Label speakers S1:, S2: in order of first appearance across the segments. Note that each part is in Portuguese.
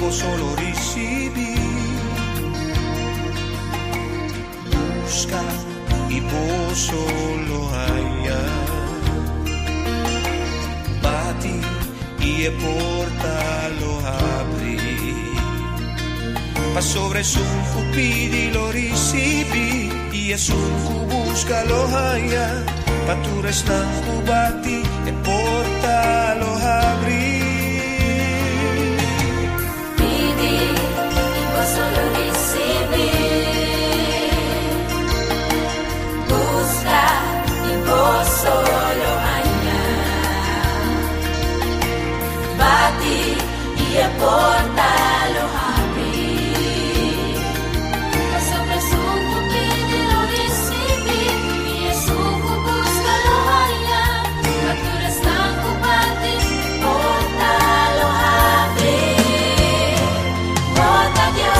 S1: posso lo ricevi, busca e posso lo hallar, bati e porta lo apri, pa sobre sulfu pidi lo ricevi, e sulfu busca lo hallar, pa tu restanco bati e porta lo apri.
S2: Solo recibir, busca y vos solo hallar, bati y porta-lo abrir, sobre su pide lo recibir, y su busca lo hallar, factura estanco bati y porta-lo abrir, bota Dios.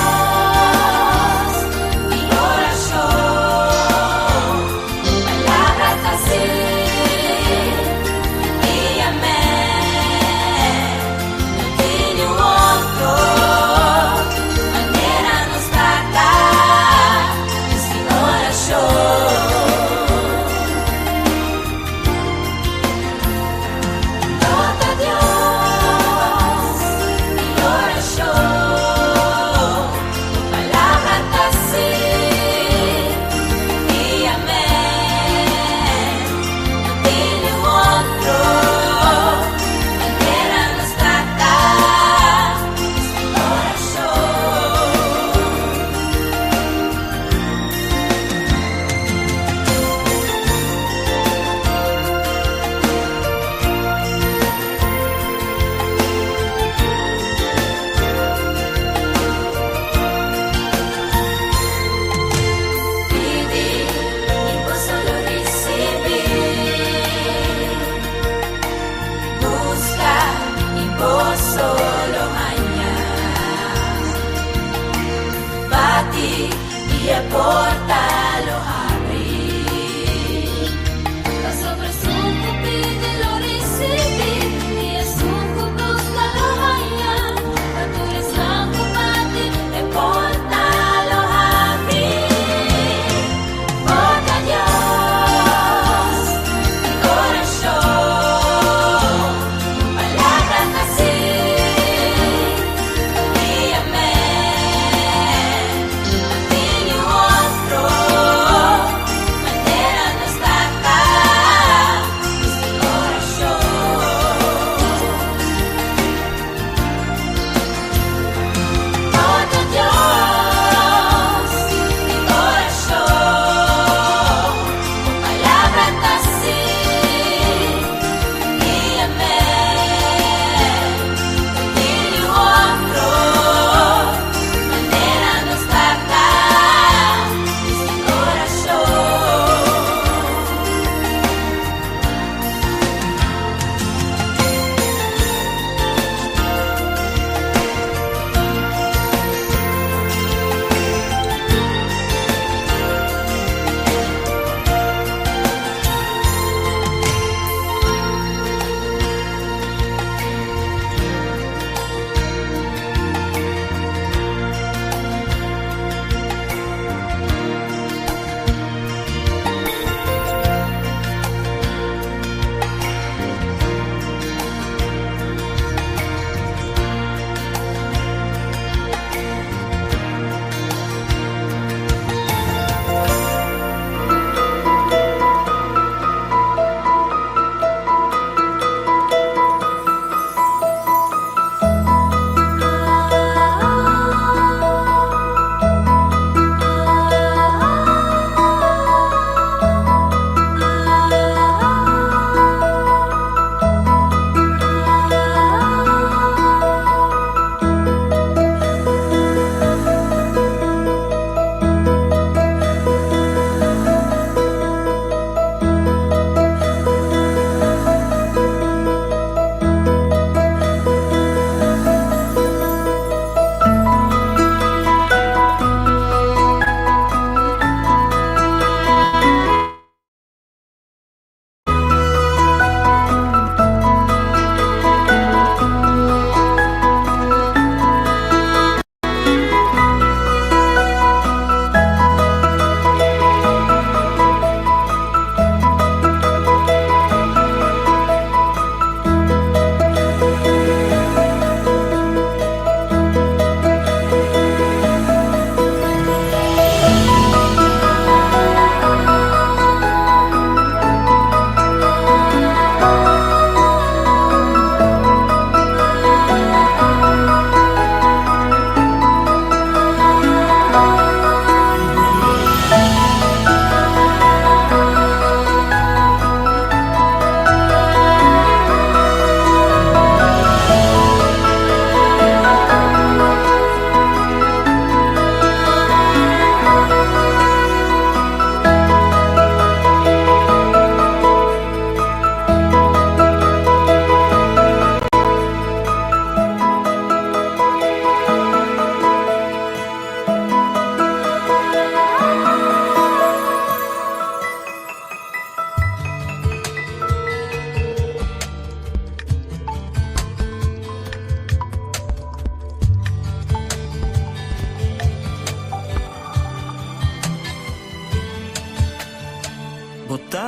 S2: Y porta-lo abrir, sobre su pide lo recibir, y su busca lo hallar, factura estanco bati y porta-lo abrir, porta Dios mi corazón, palabras así y amén.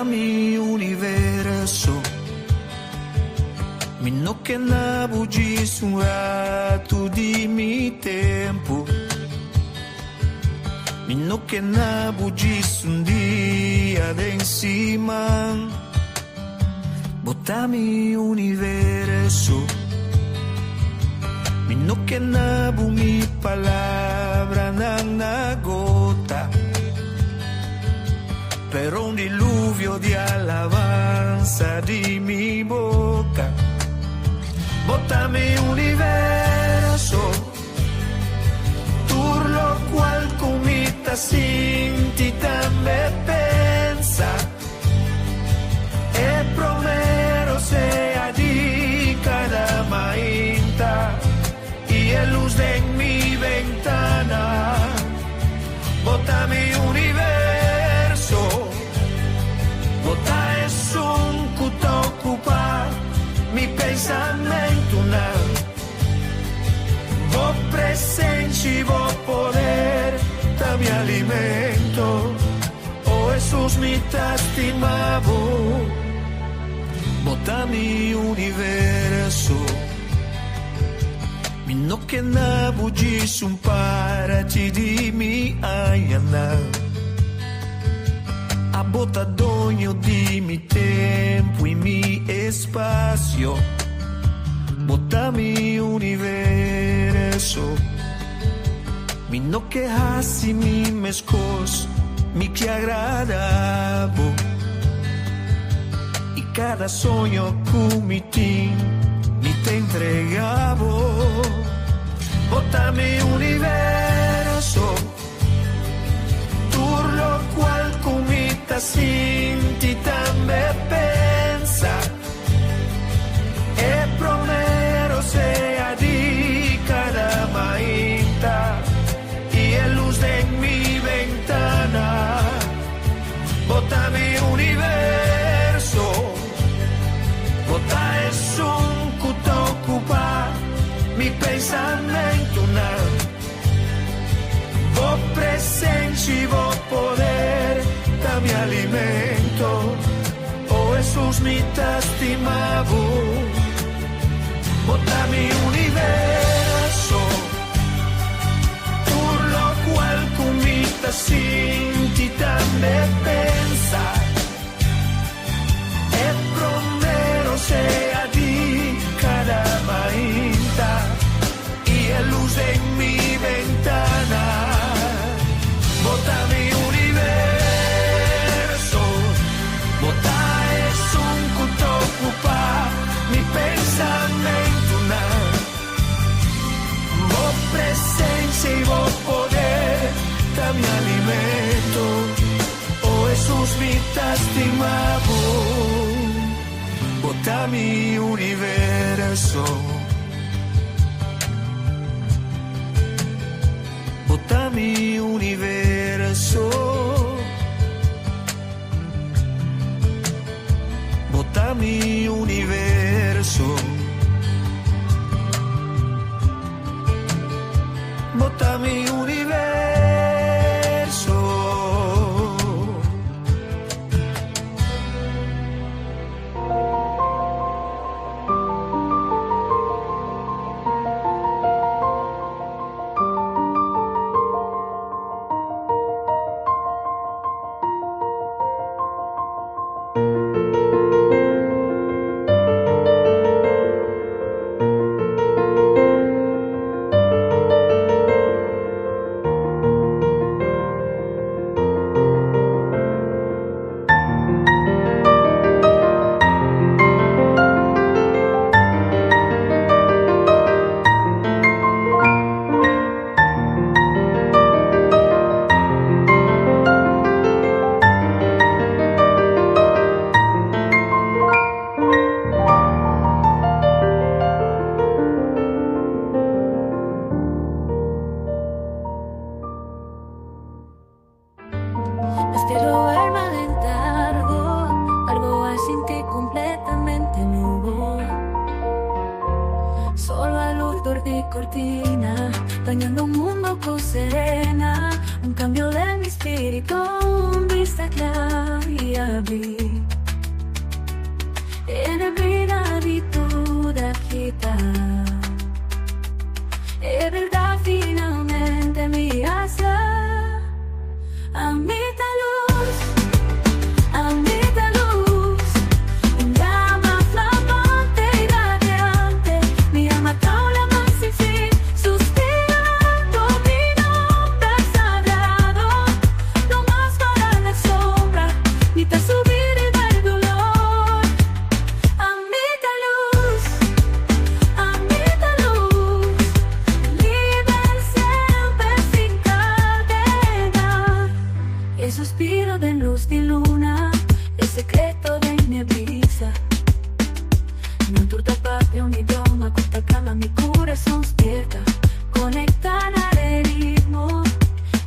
S1: Botami universo, mi no che na buggis un rato di mi tempo, mi no che na buggis un dia d'encima. Botami universo, mi no che na bu mi palabra na gota, pero un diluvio di alabanza di mi boca. Botami universo, turlo qual comita sinti tambe pensa, e promero sea di cada mainta, y el luz de mi ventana. Botami universo, bota es un cuto ocupa mi pensamento una. Vos presencia, vos poder, da mi alimento. Oh Jesús mi tastimavo. Botami universo, mi no che na buggis un parati di mi ayana. A bota dono di mi tempo e mi espacio. Botami universo, mi no che hasi mi mescos, mi che agradavo. Y cada sueño cumitín mi te entregavo. Botami universo, turlo qual comita sinti tambe pensa, e promero sea di cada mainta, y el luz de mi ventana. Botami universo, bota es un cuto ocupa mi pensamento una. Vos presencia, vos poder, da mi alimento. Oh Jesús mi tastimavo. Botami universo, turlo qual comita sinti tambe pensa, e promero sea di cada mainta, y el luz en mi ventana. Botami universo, bota es un cuto ocupa mi pensamento una. Vos presencia y vos poder, da mi alimento. Oh Jesús mi tastimavo. Botami universo, botami universo, botami universo, botami universo.
S2: Pero el mal encargo, algo al sin ti completamente nuevo. Solo a luz de cortina, dañando un mundo con serena. Un cambio de mi espíritu, un vista clara y abrir. tiene vida y toda quita. Es verdad, finalmente mi asa, a mi luz, a mi luz, llama flamante y radiante, mi alma taula más sin fin, suspirando mi nombre sagrado, no más para la sombra, ni te subir y dar dolor, a mi luz, a mi luz, libre siempre sin cadena, el suspiro de luz y luna, el secreto de mi brisa. Non turta parte un idioma, questa calma mi corazón despierta, conectan al ritmo,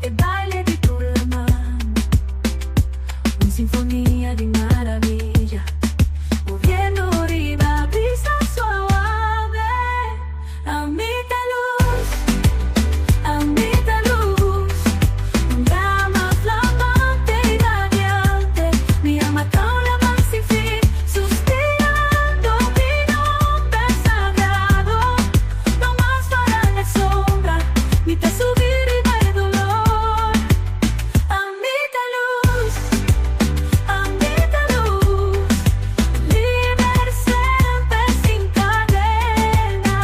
S2: el baile de tu mano, una sinfonía de maravilla, moviendo arriba, brisa suave, a mi luz, a mi luz, un llama flamante y radiante, mi alma taula más sin fin, suspirando mi nombre sagrado, no más para la sombra, ni te subir y dar dolor, a mi luz, libre siempre sin cadena,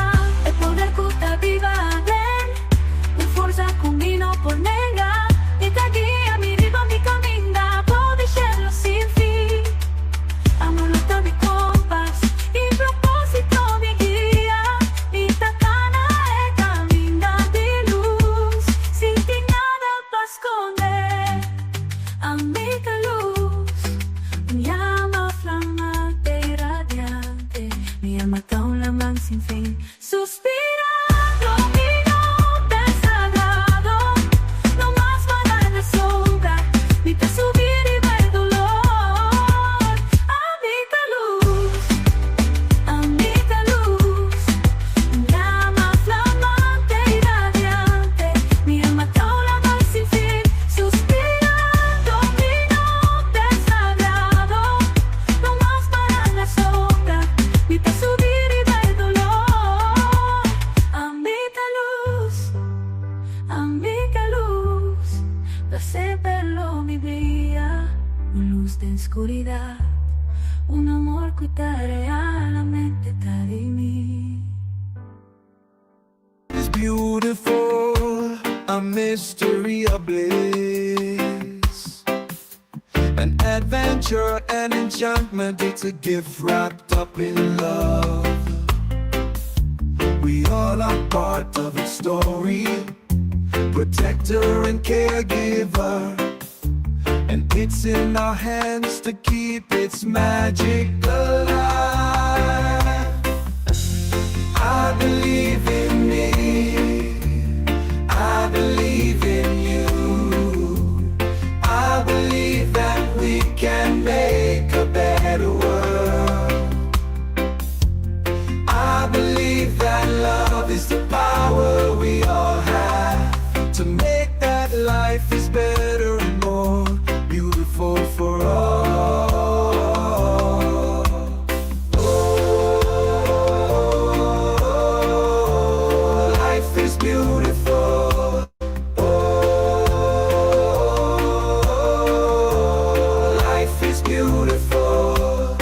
S2: el poder que está viva dentro, mi fuerza cammino por nega, y te guía mi riva, mi camina, por cielo sin fin, amor está mi compás, y propósito mi guía, y te cana el camino de luz, sin ti nada para esconder, a mi luz, mi llama flamante y radiante, mi alma taula más sin fin, suspirando mi nombre sagrado, no más para la sombra, ni te subir y ver dolor, a mi luz, mi llama flamante y radiante, mi alma taula más sin fin, suspirando mi nombre sagrado, no más para la sombra, ni te subir y ver dolor, a mi luz, da sempre mi brilla, una luz de oscuridad, un amor que está realmente está en mí.
S1: Is beautiful, a mystery of bliss, an adventure, an enchantment. It's a gift wrapped up in love. We all are part of its story, protector and caregiver, and it's in our hands to keep its magic alive. I believe in me, I believe in you, I believe that we can make a better world. I believe that love is the power we all have to make that life is better and more beautiful for all. Oh, life is beautiful. Oh, life is beautiful.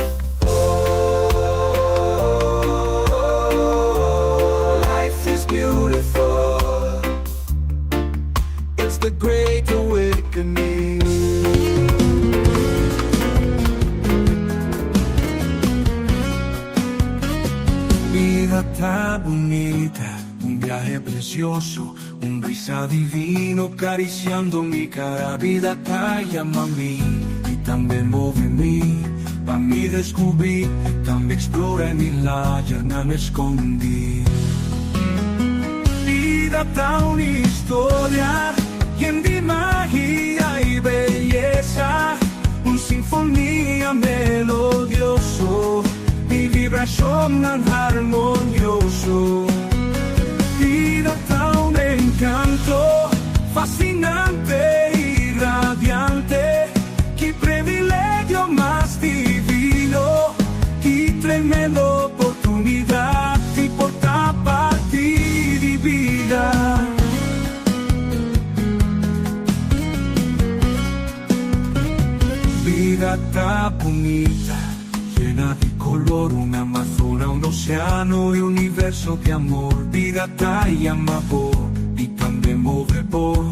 S1: Oh, life is beautiful. It's the great awakening. Vida tan bonita, un viaje precioso, un brisa divino acariciando mi cara. Vida te llama a mí y también mueve mí. Pa' mí descubrí, también exploré mi la no me escondí. Vida ta una historia llena de magia y belleza, una sinfonía melodioso, mi vibración tan armonioso. Vida ta un encanto fascinante y radiante, qué privilegio más divino, qué universo de amor, vida te llama por, y también mueve por,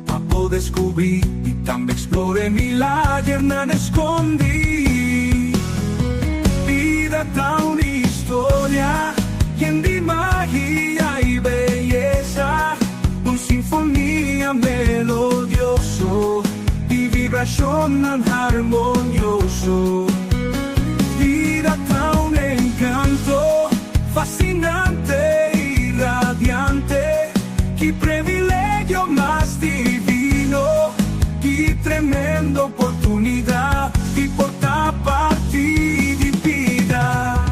S1: papo descubrí, y también explore milagre na escondi. Vida ta una historia, llena de magia y belleza, una sinfonía melodioso, y vibración armonioso. Vida ta un encanto, fascinante y radiante, qué privilegio más divino, qué tremenda oportunidad, y portar parte de vida.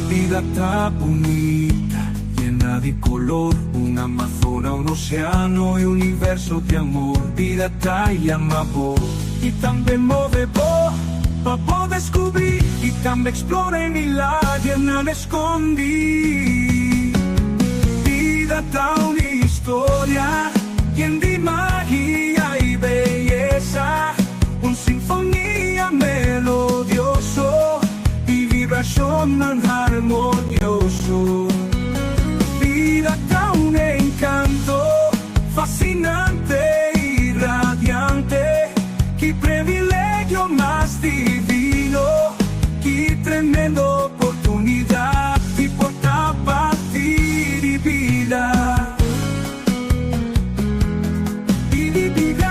S1: Vida ta bonita, llena de color, una amazona, un océano y universo de amor. Vida ta llama por, y también mueve por, papo descubrir, y también explore milagre na escondi. Vida ta una historia, llena de magia y belleza, una sinfonía melodioso, y vibración armonioso. Vida ta un encanto, fascinante y radiante, qué privilegio más divino, qué tremenda oportunidad, y portar parte de vida. Y de vida.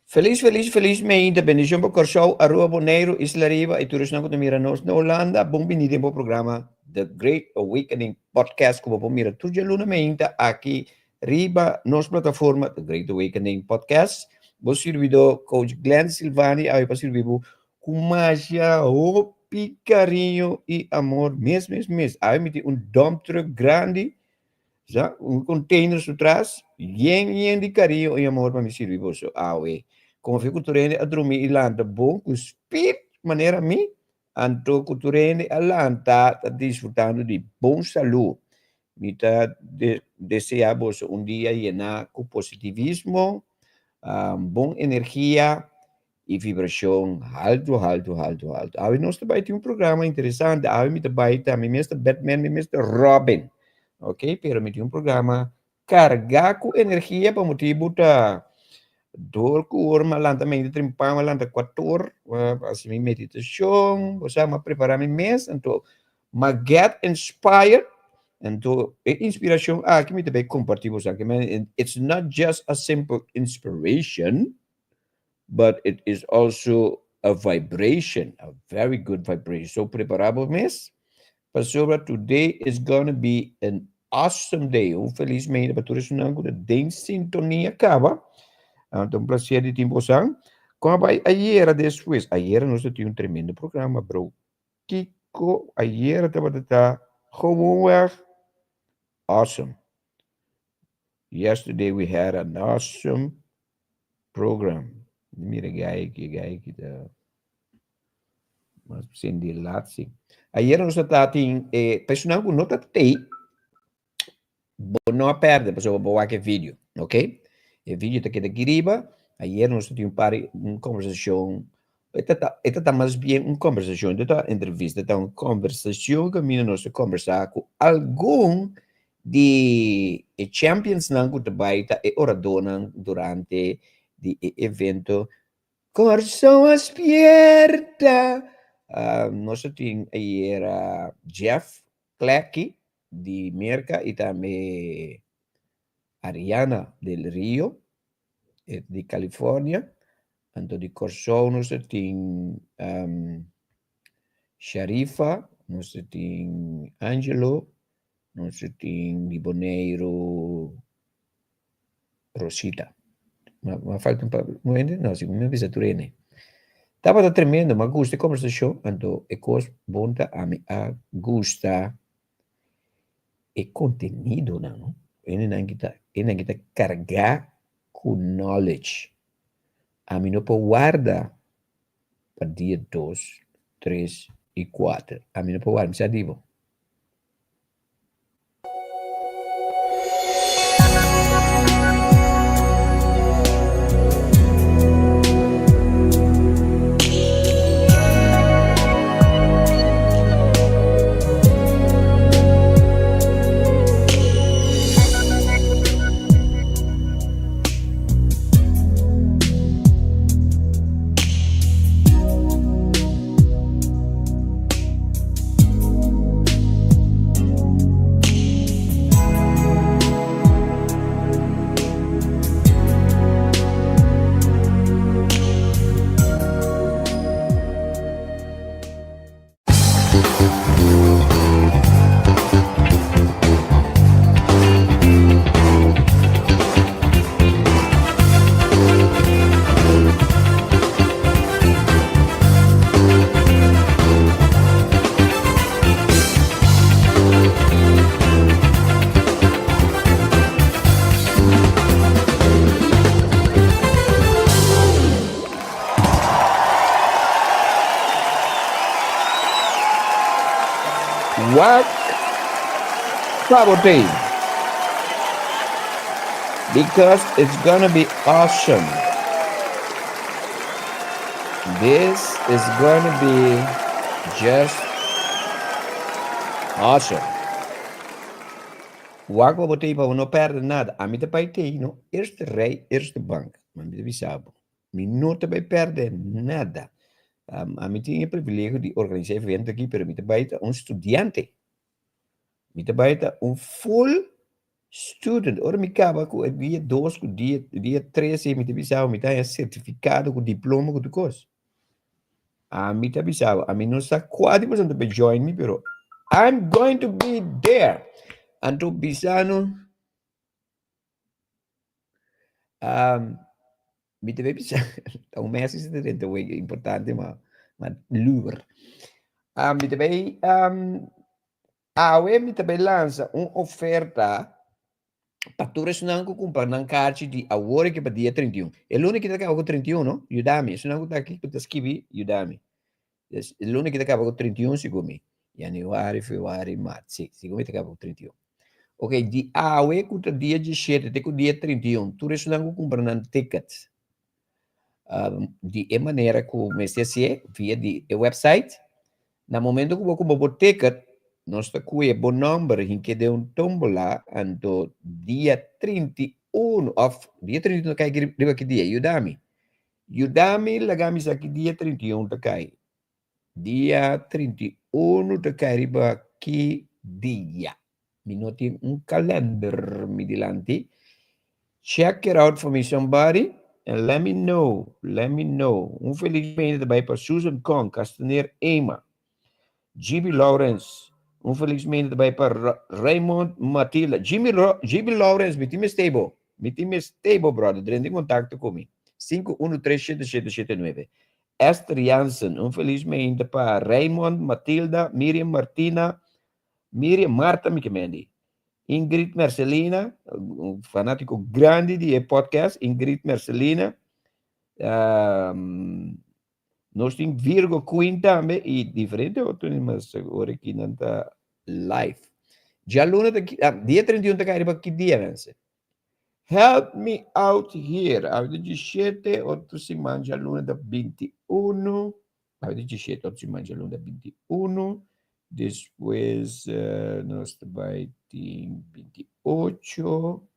S3: Felizmente, bendición por Corsou, Arroa Bonaire, Isla Riba e todos nós que miranos na Holanda, bom benito para o programa The Great Awakening Podcast, como bom mira tudo lunamente aqui Riba, nossa plataforma The Great Awakening Podcast. Vou servidor Coach Glenn Silvani, aí para servir com magia, carinho e amor, mesmo. Aí me tem dump truck grande, já, container atrás, yen de carinho e amor para me servir você. Como fico turene a dormir e lanta bom, com speed, maneira me, anto culturene a lanta, tá desfrutando de bom saúde. Me tá desejamos dia llenar com positivismo, bom energia e vibração alto. Aí nós também tem programa interessante, aí me também tá, me mesmo Batman, me mesmo Robin, ok? Pero me tem programa carregar com energia para motivo tá door ko malanta may trimpang malanta 4 assim minha meditação, você me preparar meu mês, então get inspired, então inspiração aqui me também compartilhar você que it's not just a simple inspiration, but it is also a vibration, a very good vibration. So preparado mês, para sobre today is gonna be an awesome day. Felizmente para todos nós que tem sintonia acaba. Então, um prazer de tempo sang. Como vai ayer depois? Ayer nós tivemos tremendo programa, bro. Kiko, ayer estava gewoon awesome. Yesterday we had an awesome program. Mira, gaya kita. Mas sindi latsi. Ayer nós estávamos personal que nota tem não perde, pessoal, vou que vídeo, ok? O vídeo está aqui da Giriba. Ayer nós tivemos uma conversação. Esta está mais bem uma conversação, esta entrevista, está uma conversação que nós conversar com algum de champions nangu tabaita e oradona durante o evento Coração Aspierta. Nós tínhamos aí era Jeff Cleckie de Merca e também Ariana del Rio de Califórnia. Então de Coração nós tínhamos Sharifa, nós tínhamos Angelo, nós tínhamos Liboneiro Rosita. Mas falta um pouco, não, se me avisa tu rene. Estava tremendo, mas gusta conversação, então é coisa bonta a me gusta e conteúdo, não? Ele não está carregar com knowledge. A mim não pode guardar para dia 2, 3 e 4. A mim não pode guardar, me sabe divo. What sabotage? Because it's gonna be awesome. This is gonna be just awesome. Wago botei para não perder nada. A mim também tem, não? Eerste rij, eerste bank. Mas me sabe. Me não também perder nada. A mim tinha o privilégio de organizar evento aqui, pero me também um estudante. Me também um full student. Ora me acaba com dia 2, com dia 3, me também sabe, me tem certificado com diploma com coisa. A mim também sabe. A mim não está quase mas não join me, pero I'm going to be there. Anto bisano me deve bisa um mês isso é importante mas lure me deve me deve lança uma oferta para todos não comprar na caixa de agora que para dia 31 é o único que acaba com 31 não Udemy se não está aqui para escrever Udemy é o único que acaba com 31 segundo janeiro fevereiro março segundo acaba com 31. Ok, de AUE contra dia 17 até o dia 31, tu não comprar tickets. De maneira que o MSC via de website, no momento que eu compro o ticket, nós está com o bom número em que deu tombola, então dia 31, dia 31 cai aqui dia, Udemy, lagamos aqui dia 31 tá cai. Dia 31 tá cai aqui dia. Minutin un calendar mi dilanti. Check it out for me, somebody, and let me know. Felizmente também para Susan Kong, Castaneer Ema, GB Lawrence, Infelizmente também para Raymond Matilda. Jimmy Lawrence, me time stable. Me time stable, brother. Entra em contato comigo. 5137779. Esther Jansen, infelizmente para Raymond Matilda, Miriam Martina, Miriam Marta, me comende. Ingrid Marcelina, um fanático grande de podcast. Ingrid Marcelina. Nós temos Virgo Queen também e diferente outro, mas agora aqui não está live. Já luna daqui, dia 31 da carreira que dia vence. Help me out here. A vida de 7, outro semana já luna da 21. A vida de 7, outro semana já luna da 21. Depois nós vai ter 28.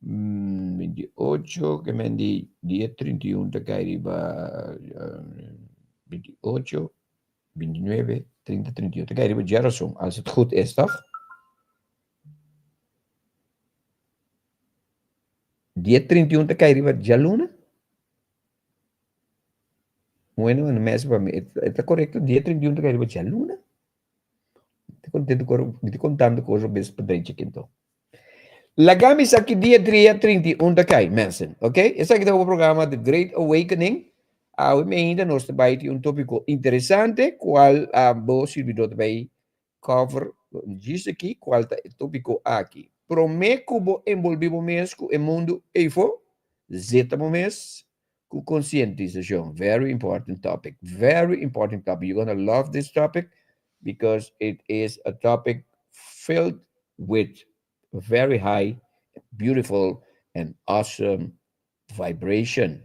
S3: 28, que mendi dia 31 da Cairiba 28, 29, 30, 31 da Cairiba Gerson. Als het goed is, toch? Dia 31 da Cairiba Jaluna? Bueno, no mês para mim, está correto? Dia 31 da Cairiba Jaluna? Estou contando coisas bem para então. Lagamos aqui dia 31 da Kai, mensen. Ok? Esse aqui é o programa The Great Awakening. Hoje ainda nós vai ter tópico interessante, qual a boa servidor vai cover, diz aqui, qual é o tópico aqui. Prometo que envolvimos mesmo o mundo EFO, zeta mês, com conscientização. Very important topic. Very important topic. You're going to love this topic because it is a topic filled with very high, beautiful, and awesome vibration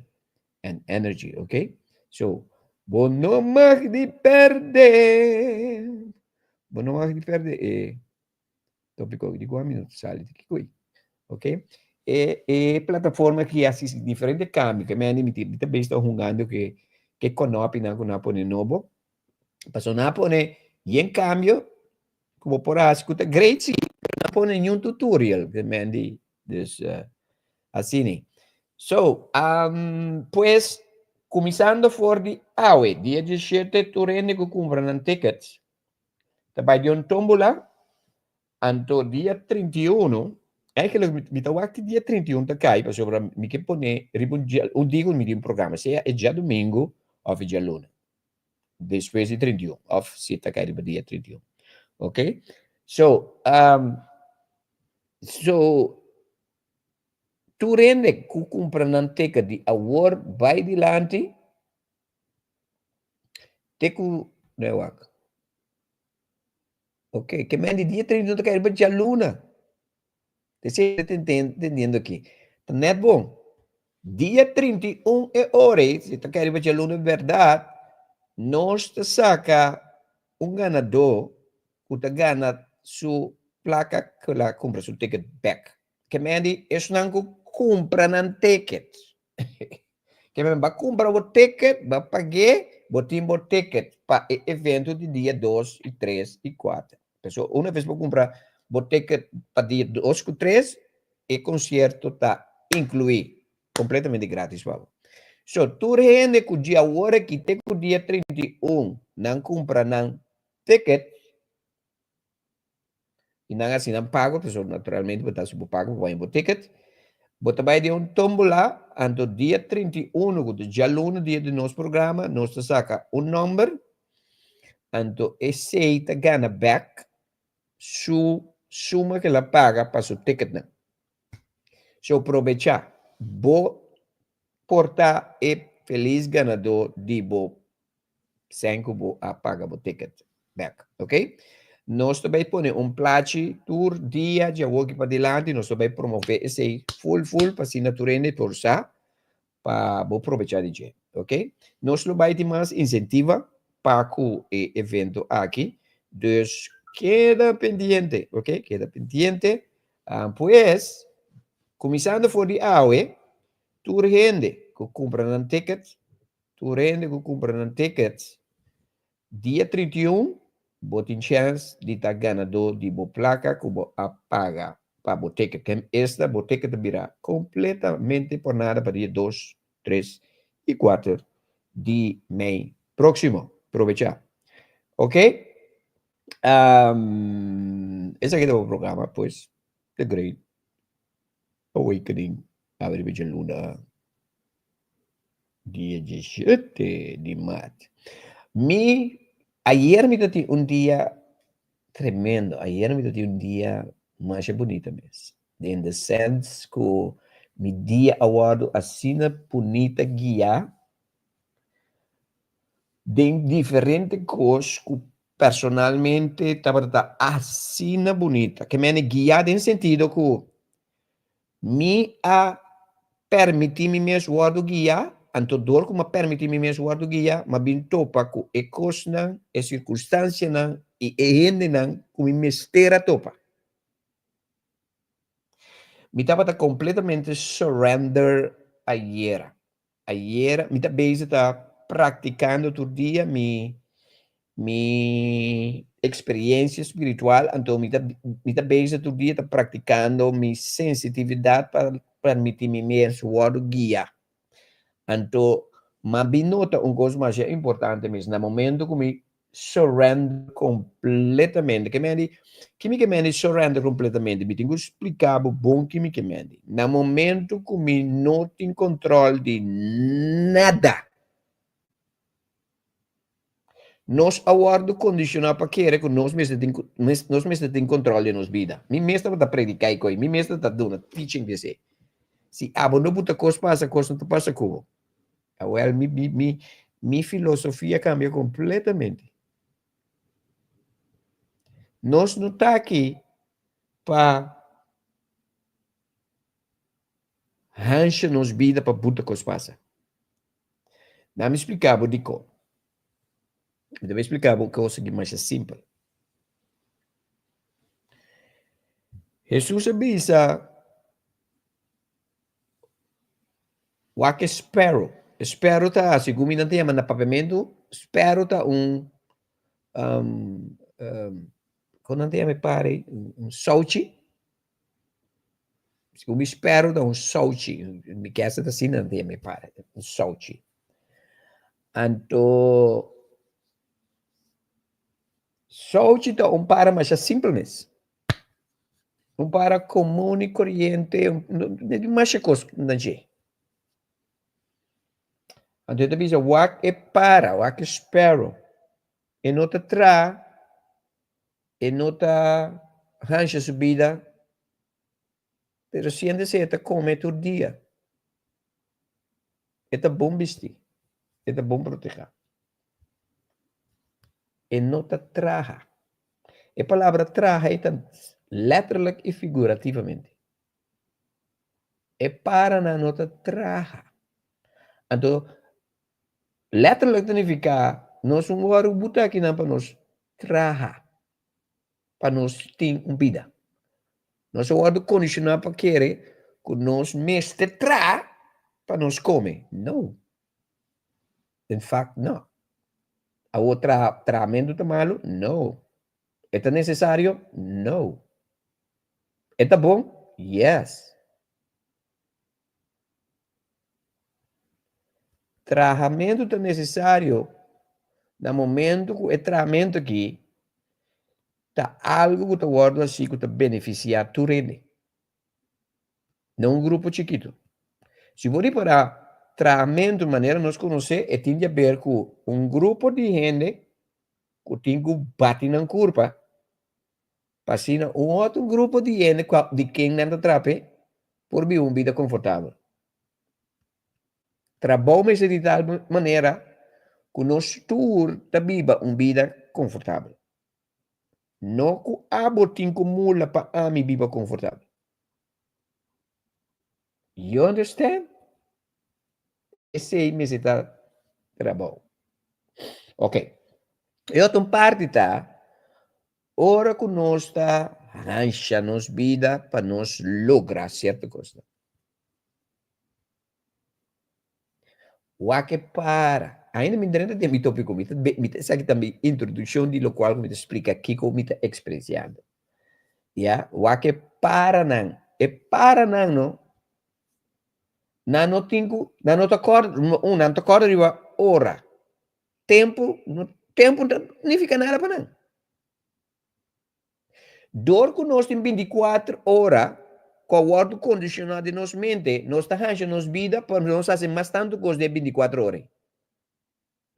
S3: and energy, okay? So, bono mag di perde. Bono mag di perde. Tópico de 4 minutos, sale de aqui, ok? E plataforma que assiste diferentes câmbios, que me anime, também estou jogando que conope na pone novo. Passou na pone, e em câmbio, como por escuta, great sim, na pone nenhum tutorial, que me andi, dus, assim. So, pues, começando for de AUE, dia 17, tu rende que compram tickets. Também de tombola, anto dia 31, eigenlijk mi tawag dia 31 da cai, para sobre mi que pone digo mi di un programa, se é já domingo ou já luna. Depois de 31, of se tá cai dia 31. Ok? So, tu rende que compra nan teca de award vai dilante, teco newak. Ok, que mende dia 31 da cai já luna. Você está entendendo aqui? Não é bom. Dia 31 é hora, se está querendo ver a luna verdade, nós saca ganador que gana sua placa que ela compra seu ticket back. Que me diz, é não compra um ticket. Que me vai comprar o ticket, vai pagar, botar o ticket para o evento de dia 2, e 3 e 4. Pessoal, uma vez vou comprar o ticket para dia 2 e 3, e concerto está incluído, completamente grátis. So, tu rende que o dia hora que tem o dia 31, não compra não ticket, e não assim não pago, pessoal, naturalmente, botar se pago, vai o ticket, bota vai de tombola, anto dia 31, que já luna dia do nosso programa, nós saca número, anto esse gana back, suma que ela paga para o ticket. Não. So, aproveitar, vou portar e feliz ganador de bo 5 a paga o ticket back, ok? Nós também põe plache tour dia de work para dilante, nós também promover esse full para assinatura de torsa para aproveitar de gente, ok? Nós vai ter mais incentiva para o evento aqui, dus queda pendiente, ok? Queda pendiente, pues, começando por de AUE, tu rende que compram tickets, dia 31, botin chance de estar ganador de boa placa que vou pagar para o ticket. Esta boa ticket virá completamente por nada para dia 2, 3 e 4 de mês próximo. Aproveitar. Ok? Esse aqui é o programa, pois, The Great Awakening, abre de luna, dia 17 de março. Ayer me deu um dia tremendo, ayer me deu um dia mais bonito mesmo. In the sense que me dia award assina bonita guia de diferente coisas que personalmente estava assina bonita, que me guia em sentido que me a permitir me mesmo guardo guia, anto dor como permitir me mesmo guardo guia, mas bem topa com e coisas não, e circunstância não, e gente não, que me mistera topa. Me estava completamente surrender ayer. Ayer, me estava praticando todo dia mi experiência espiritual, então me estava todo dia praticando minha sensitividade para permitir-me mesmo o guia. Então, mas bem nota coisa mais importante mesmo, no momento que me surrender completamente, que me surrender completamente, me tenho que explicar o bom que me mende. No momento que me não tenho controle de nada, nós aguardo condicionar para querer que nós mesmos temos controle de nossa vida. Mi mesmo está predicar e coi, mi mesmo está dando teaching de si. Se não puta coisa não passa com. Well, minha filosofia cambia completamente. Nós não estamos aqui para arranjar nossa vida para puta coisa passa. Não me explicava de como. Eu vou explicar uma coisa mais simples. Jesus avisa o que espero. Espero tá, segundo me não tem na papamento, espero tá quando não tem me pare, sauchi. Segundo me espero tá sauchi. Me quer essa assim não tem me pare, sauchi. Então, sauchi tá para mais simples. Para comum e corrente, mais coisa não sei. Então, eu digo, o que para, o que espero, e não te traz, e não te arranja sua vida, mas siente se te come todo dia. É bom vestir, é bom proteger. E não te traja. A palavra traja é tanto letterlijk e figurativamente. E para não te traja. Então, letterlijk significa nós um guarda buta aqui não para nós traja. Para nós ter uma vida. Nós guarda condicionar para querer que nós mestre tra para nós comer. Não. In fact, não. A outra tratamento está malo? Não. É necessário? Não. É bom? Yes. Tratamento é necessário no momento que o tratamento aqui está algo que está guardado assim que está beneficiar tu rende. Não um grupo chiquito. Se você para tratamento de maneira nós conhecer, tem a ver com um grupo de gente que tem que bater na curva, para um outro grupo de gente de quem não trape por viver uma vida confortável. Trabalhamos de tal maneira que nós todos viva uma vida confortável. Não que a botin mula para a minha vida confortável. You understand? Esse é o trabalho. Ok. E outra parte tá, ora que nós está arranja nos vida para nós lograr certa coisa. O que para, ainda me interessa de tópico, me aqui também introdução de lo qual me explica aqui como me está experienciando. Ya, o que para não, e para não, não tenho, não te acorda de hora, tempo não significa nada para não. Dor que nós temos 24 horas, com o ar condicionado de nossa mente, nós estamos arranjando nossa vida para nós fazer mais tanto coisa de 24 horas.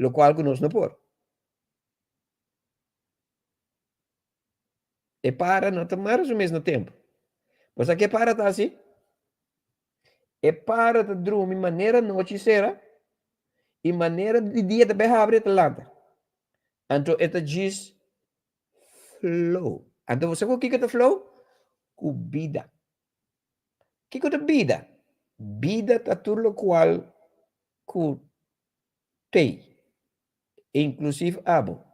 S3: Lo qual que nós não podemos. E para não tomar o mesmo tempo. Mas aqui para tá assim? É para de dormir de maneira noticera e maneira de dia de abre talanta. Então, esta diz flow. Então, você o que é flow? Com vida. O que é vida? Vida é tudo o qual que tem, inclusive abo.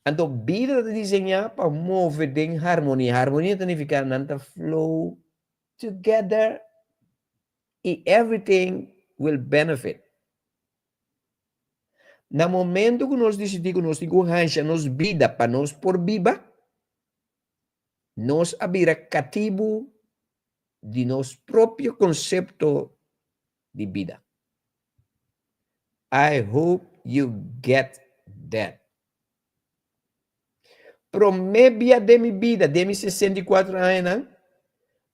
S3: Então, vida é desenhar para mover em harmonia. Harmonia significa nanta flow together e everything will benefit. No momento que nós decidimos que nós temos nos vida para nós por viva, nós abrirá cativo de nosso próprio conceito de vida. I hope you get that. Promébia de minha vida, de meus 64 anos,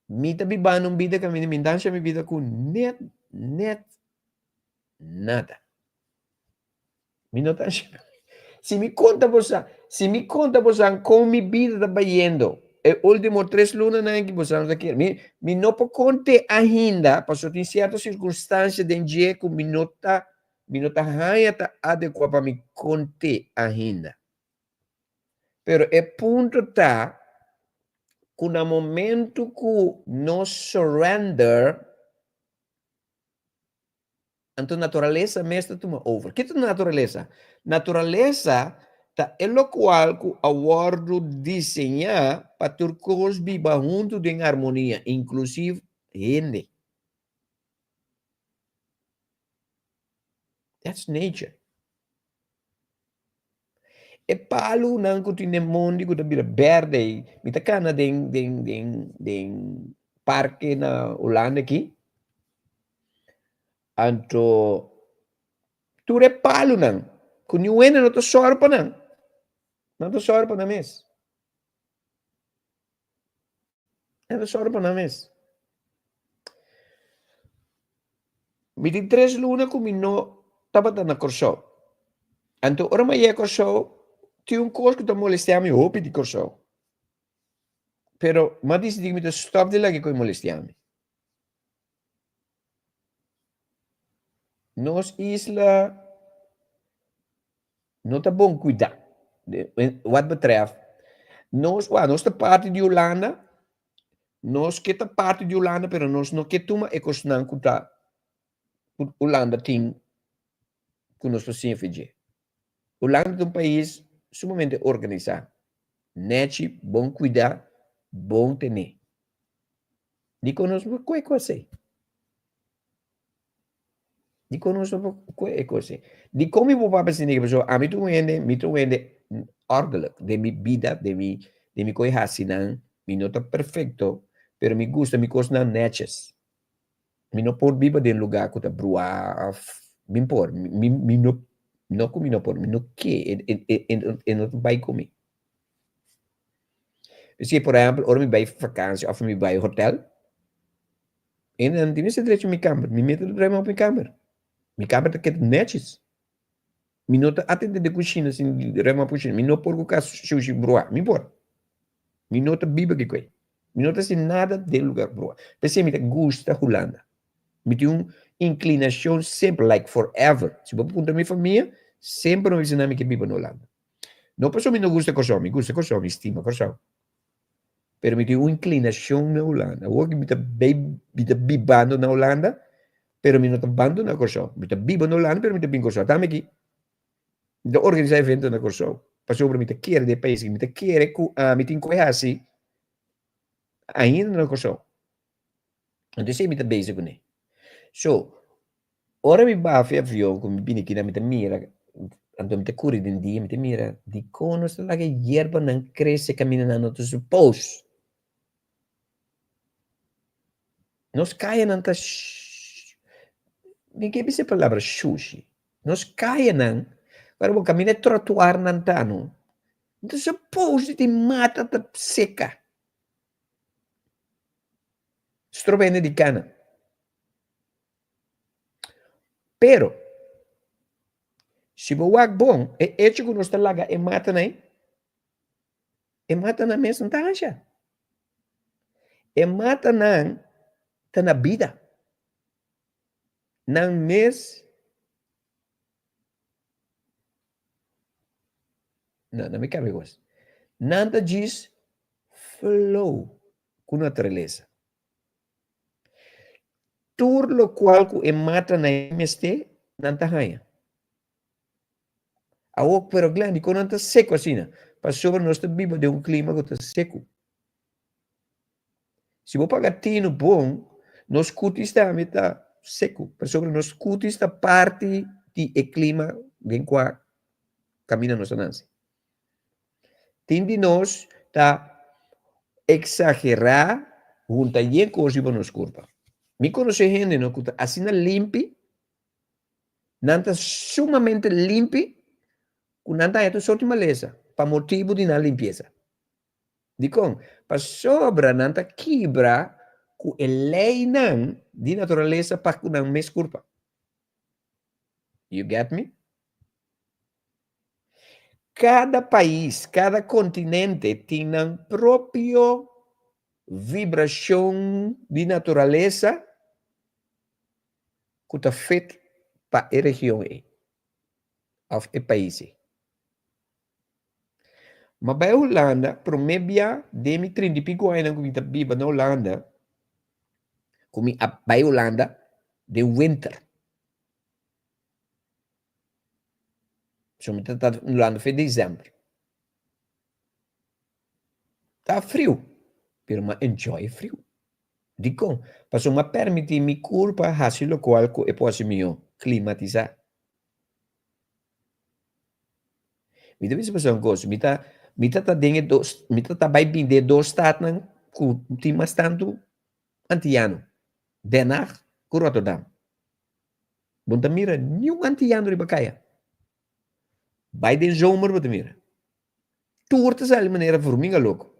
S3: me está vivendo uma vida que me dança minha vida com net, nada. Me não tá Se me conta você como minha vida está indo, último 3 lunas que você não aqui, me não pode contar ainda, porque tem certas circunstâncias de dia que me não está adequado para me contar ainda. Pero o ponto está que no momento que nós surrender, então a natureza mesmo toma over. O que é a natureza? Natureza é o qual que a world desenha para que todos vivam juntos em harmonia, inclusive gente. That's nature. E palo nang ko tinemondi ko da verde, mitaka na ding parque na Holanda aqui. Anto ture palo nang. Kunyuwen na to sorpa nang. Na to sorpa na mes. Na to sorpa na mes. Miti 3 luna kumino tabata na corso. Anto ora mai corso tinha coisa que está molestando eu pedi corso. Pero mas disse que me stop de lá que coi molestando. Nos isla não está bom cuidar. Wat betreft, nós tá parte de Holanda, nós que tá parte de Holanda, pero nós não que toma ecosnan kuta Holanda tem que nós fazemos fazer. Holanda é um país sumamente organizado. Nete, bom cuidar, bom ter. De conosco, qual é coisa? De conosco, qual é coisa? De como eu vou para assim, que pessoa, a mim tu vende ordem de minha vida, de minha coisa assim, me nota perfeito, pero me gusta, me coisa não netes. Me não pode viver em lugar que tá brua, me impor, me não comi não por, me não que, não vai comer. Se, por exemplo, ora me vai vakantie of me vai hotel, en dan die is het recht in mijn kamer. Me meto het ruim op mijn kamer. Mijn kamer tá netjes. Me nota atende de cozinha assim, ruim op cozinha. Me não por colocar sushi broa, me por. Me nota biba que coi. Me nota assim nada de lugar broa. Pensei me gusta Holanda. Me tem inclinação sempre, like forever. Se eu perguntar minha família, sempre não ensinar me que biba na Holanda. Não passou me não gusta coisa, me gusta coisa, me estima coisa. Pero me tem inclinação na Holanda. O que me tá bibando na Holanda, pero me não tá bando na coisa. Me tá bibando na Holanda, pero me tá bem coisa. Tá aqui. De organizar evento na coisa. Passou por me tá querer de país, me tá querer me tem coisa assim. Ainda na coisa. Então sei me tá bezig com ele. So, ora me bafe avião, como me aqui na me tá mira, então me tá curi de dia, me tá mira, de como se lá que hierba não cresce caminhando no outro supos. Nós caia nanta ninguém pensa a palavra sushi. Nós caia nan, para o caminho é trotuar nantano. Então, suppose te mata ta seca. Strovene de cana. Pero, se o wak bom, é que nós está laga e mata na mesma taxa. E mata na tá na vida. Não mes não me cabe gosto. Nada diz flow com natureza. Tudo lo qual que mata na MST, não tá ganha. A outra, pero grande, quando está seco assim, para sobre nós vivo de clima que está seco. Se você pagar tino bom, nos cutis está seco, para sobre nos cutis está parte do clima em qual camina nossa nança. Tindi nós está exagerar junta e coisa para nos curva. Me conhece gente no que assim limpi, nanta sumamente limpi, com nanta é só de maleza, para motivo de na limpeza. Dicon, para sobra nanta quebra com lei não de natureza para que não mes curva. You get me? Cada país, cada continente tem uma própria vibração de natureza que está feita para a região ou o país. Mas para a Holanda, para meia de 30 e pico anos que eu vivo na Holanda, como para a Holanda, de winter. Somente está na Holanda foi dezembro. Está frio, mas enjoy frio. Dico, para me permitir me culpa fazer o qual que eu posso me climatizar. Me deve ser uma coisa, me tá dentro dos, me tá vai vender dois estados que tem bastante antiano. Den Haag, com Rotterdam. Bonta mira, nenhum antiano de Bacaia. Vai de zomer, bonta mira. Toertes de maneira voor mim louco.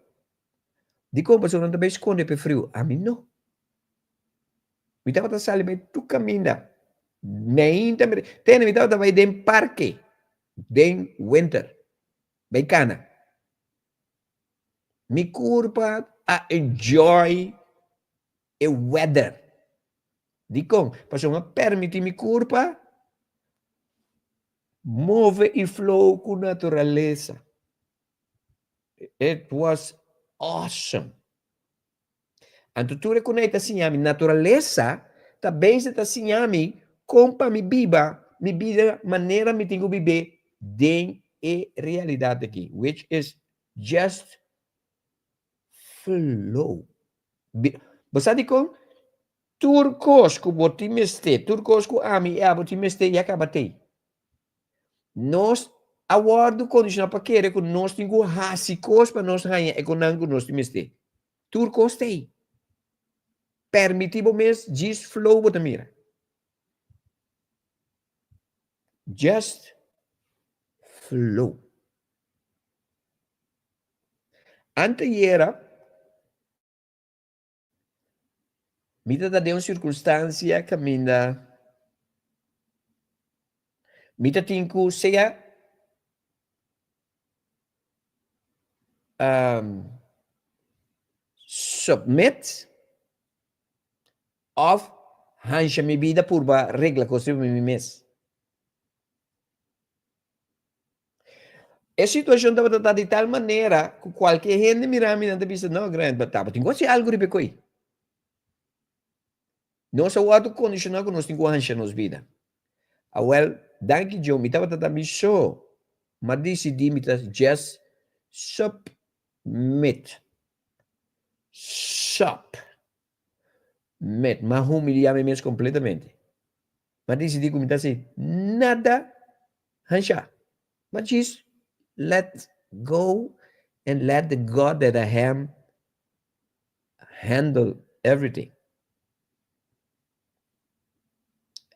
S3: Die komen zo dan bij esconde per frio. A mim não. Me tava tá sali bij tu caminda. Nem também. Tem me tava vai de parque. De winter. Bij cana. Me curva a enjoy o weather. Dico, passou uma permite me curva move e flow com natureza. It was awesome. Anto tu reconhece assim a natureza, também se assim a mim, compa me vida maneira me tenho viver de realidade aqui, which is just flow. Você diz turcos que botim este, turcos que a mim é botim este e acabatei. Nós aguardo condicional para querer que nós temos rasicos para nós ganhar econômico nós temos este. Turcos tem. Permitivo mes just flow bota mira. Just flow. Ante era mita da de uma circunstância caminha mita tinku seja submit of hansha mi vida purba regla construir mi mes. A situação estava tratada de tal maneira que qualquer gente mirar me não pensa não grande, mas estava tem que algo de pecoi. Nós aguardo condicional que nós temos hansha nos vida. Well, danke Joe, me estava tratando isso, mas decidi me just submit. Submit, mas humilhar-me mesmo completamente. Mas decidi que me assim, nada hansha, mas just let go and let the God that I am handle everything.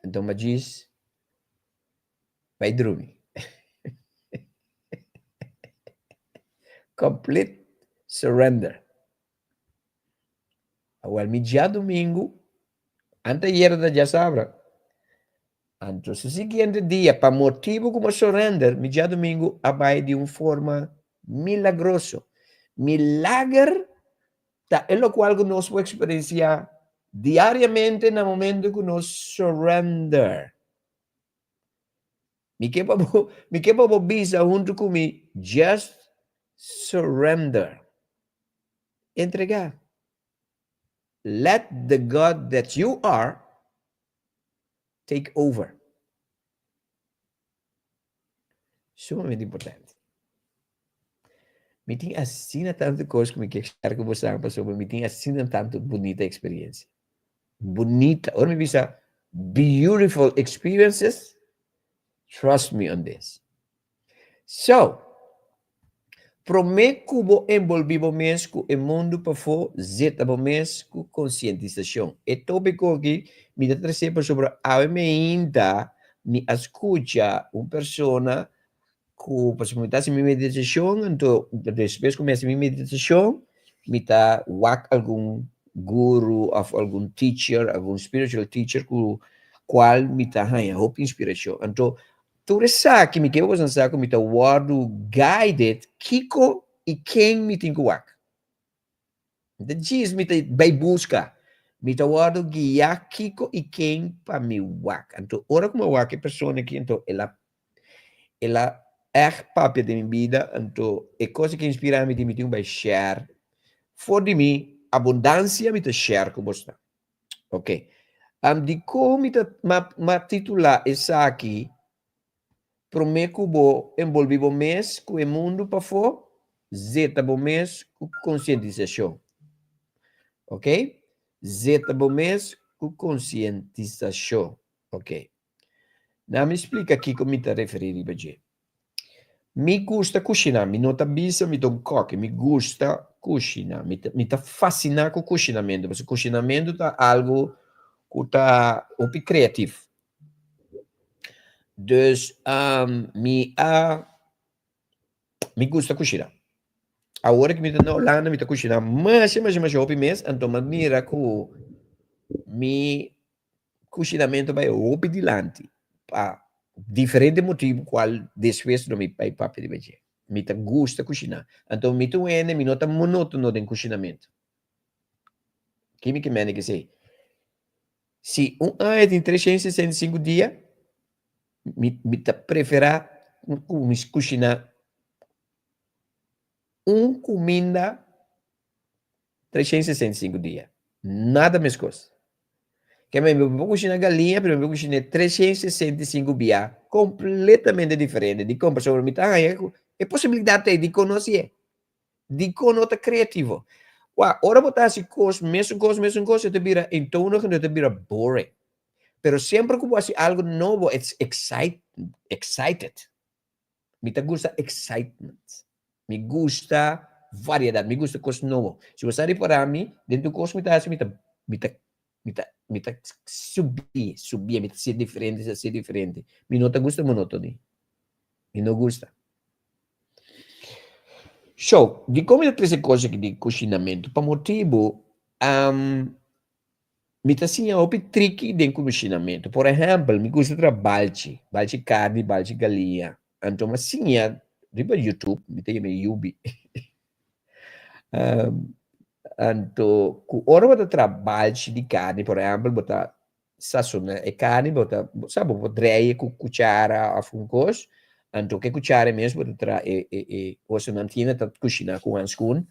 S3: Então, mas diz, vai dormir. Complete surrender. Agora, mi dia domingo, anteayer da já sabra. Antes, o seguinte dia, para motivo como surrender, mi dia domingo, abai de uma forma milagrosa. Milagre, tá, é o qual nós podemos experienciar diariamente no momento que nós surrender. Mi que para bisa junto comigo, just surrender. Entregar. Let the God that you are take over. Sumamente importante. Me tem assim tanta coisa que me quer que você passou, me tem assim tanto bonita experiência. Bonita. Ora me visa beautiful experiences. Trust me on this. So, prometo que vou envolver mês com o mundo para fora, zeta mês com conscientização. E tópico aqui, me dá trazer sobre a ainda me escuta uma pessoa que para começar minha meditação, então depois começa minha meditação, me dá algum guru, ou algum teacher, algum spiritual teacher, qual me dá hope inspiração. Então tudo isso que me quer usar como me dá word guided, kiko e quem me tem que wak. Então diz me vai buscar, me dá word guia kiko e quem para me wak. Então ora como wak a pessoa aqui, então ela é parte da minha vida, então é coisa que inspira me tem que share. For de mim, abundância me te share com você. Ok. De como me titular essa aqui, prometo que vou envolver o mês com o mundo para fora, zeta o mês com conscientização. Ok? Zeta o mês com conscientização. Ok. Não me explica aqui como me está referindo a você. Me gusta cozinhar, me nota bisa, me dou coque, me gusta cozinhar, me tá fascinar com o cozinhamento, porque o cozinhamento tá algo que tá muito criativo. Então, me gusta cozinhar. A hora que me tá na Holanda, me tá cozinhar mais hopi mês, então mira que me cozinhamento vai hopi dilante. Diferente motivo qual depois do meu pai papi de beijê. Me tá gusta cozinhar. Então me tu me nota monótono de cozinhamento. Que me que sei. Se ano tem 365 dias, me tá preferar cozinhar comida 365 dias. Nada mais coisa. Que me vou cozinhar galinha, mas eu vou cozinhar 365 dias, completamente diferente. De como pessoa me tá é possibilidade de conhecer, de conhecer criativo. Ora botar assim mesmo coisa, te vira em torno que te vira boring. Pero sempre que você algo novo, it's excited. Me gusta excitement. Me gusta variedade, me gusta coisa nova. Se você reparar mim, dentro do coisa me tá subir, me ser diferente. Me não gusta monótono. Me não gusta. So, de como eu trazer coisa de cozinhamento, para motivo, me tá assim, tricky de cozinhamento. Por exemplo, me gusta trabalhar balde carne, balde galinha. Então, assim, riba YouTube, me tem YouTube. Então, ora bota trabalho de carne, por exemplo, bota sazona e carne, bota, sabe, bota dreie com cuchara a fungos, então que cuchara mesmo, bota você não tinha tá cozinhar com anscun,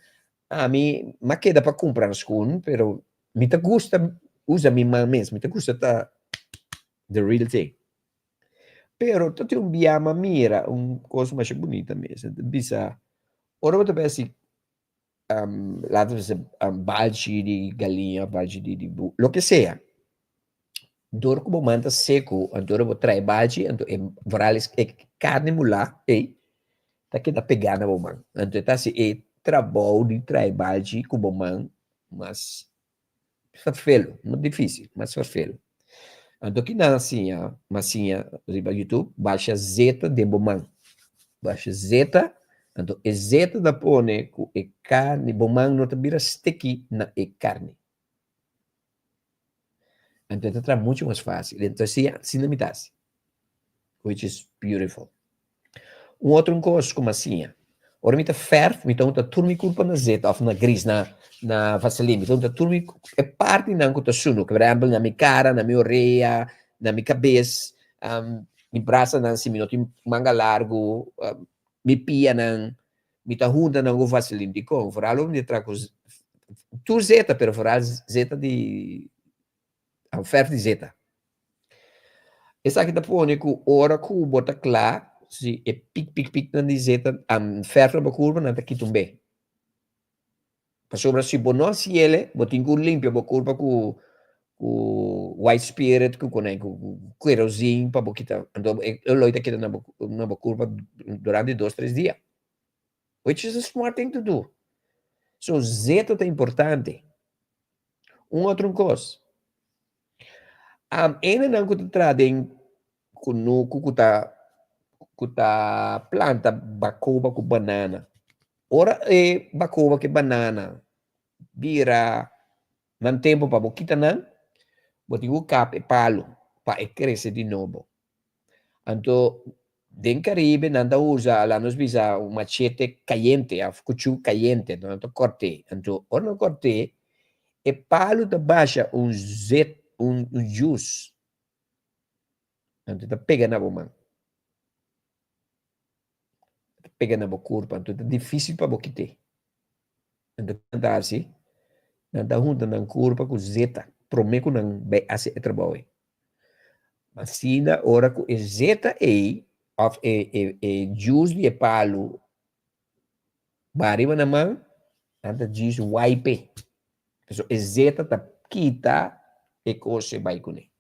S3: mas queda para comprar anscun, pero me tá gusta usa minha mão mesmo, me tá gusta tá the real thing. Pero tu tem biama mira, coisa mais bonita mesmo, bisa, ora bota assim laten we zeggen, balde de galinha, balde de lo que sea. Door ko momento seco, door bo trai balde, varales carne mula, tá que tá pegando o man. Então tá se trabalho de trai balde com o man, mas farfelo, não difícil, mas farfelo. Então que não assim, massinha riba YouTube, baixa zeta de boman. Baixa zeta, Então, é zeta da pone com é carne, bomang não te vira sticky na é carne. Então, é muito mais fácil. Então, assim não me dá. Which is beautiful. Outro coisa como assim, ora me tá ferro, me tá turmi culpa na zeta, ou na gris, na vaseline, me tá turmi, é parte não que tá suno, que por exemplo, na minha cara, na minha orelha, na minha cabeça, mi braça não se me não tem manga largo, mi pia não, me tá junta não com vaseline de com, for algo me trago tu zeta, pero for zeta de ferro de zeta. Essa aqui tá pondo que ora que bota claro, se é pic na zeta, ferro na curva, não tá aqui também. Para sobre se bono se ele, botin com limpo a curva com white spirit, com querosene, para boquita. Então, eu loita aqui na curva durante 2-3 dias. Which is a smart thing to do. So, zeta é importante. Outro coisa. Ainda não que tradem kuta planta bacoba com banana. Ora é bacoba que banana. Vira não tempo para boquita não. Botigo o cap e palo para crescer de novo. Então, den Caribe nanda usa lá nos visa um machete caliente, a cuchu caliente, então corte. Então, ora no corte e palo da baixa um juice. Então, pega na bomba. Pega na curva, então é difícil para boquite. Então, anda assim, anda junto na curva com zeta, prometo não vai assim trabalho. Mas se na hora que zeta of juice de palo, bariba na mão, anda juice wipe. Então, zeta tá quita e coisa vai com ele.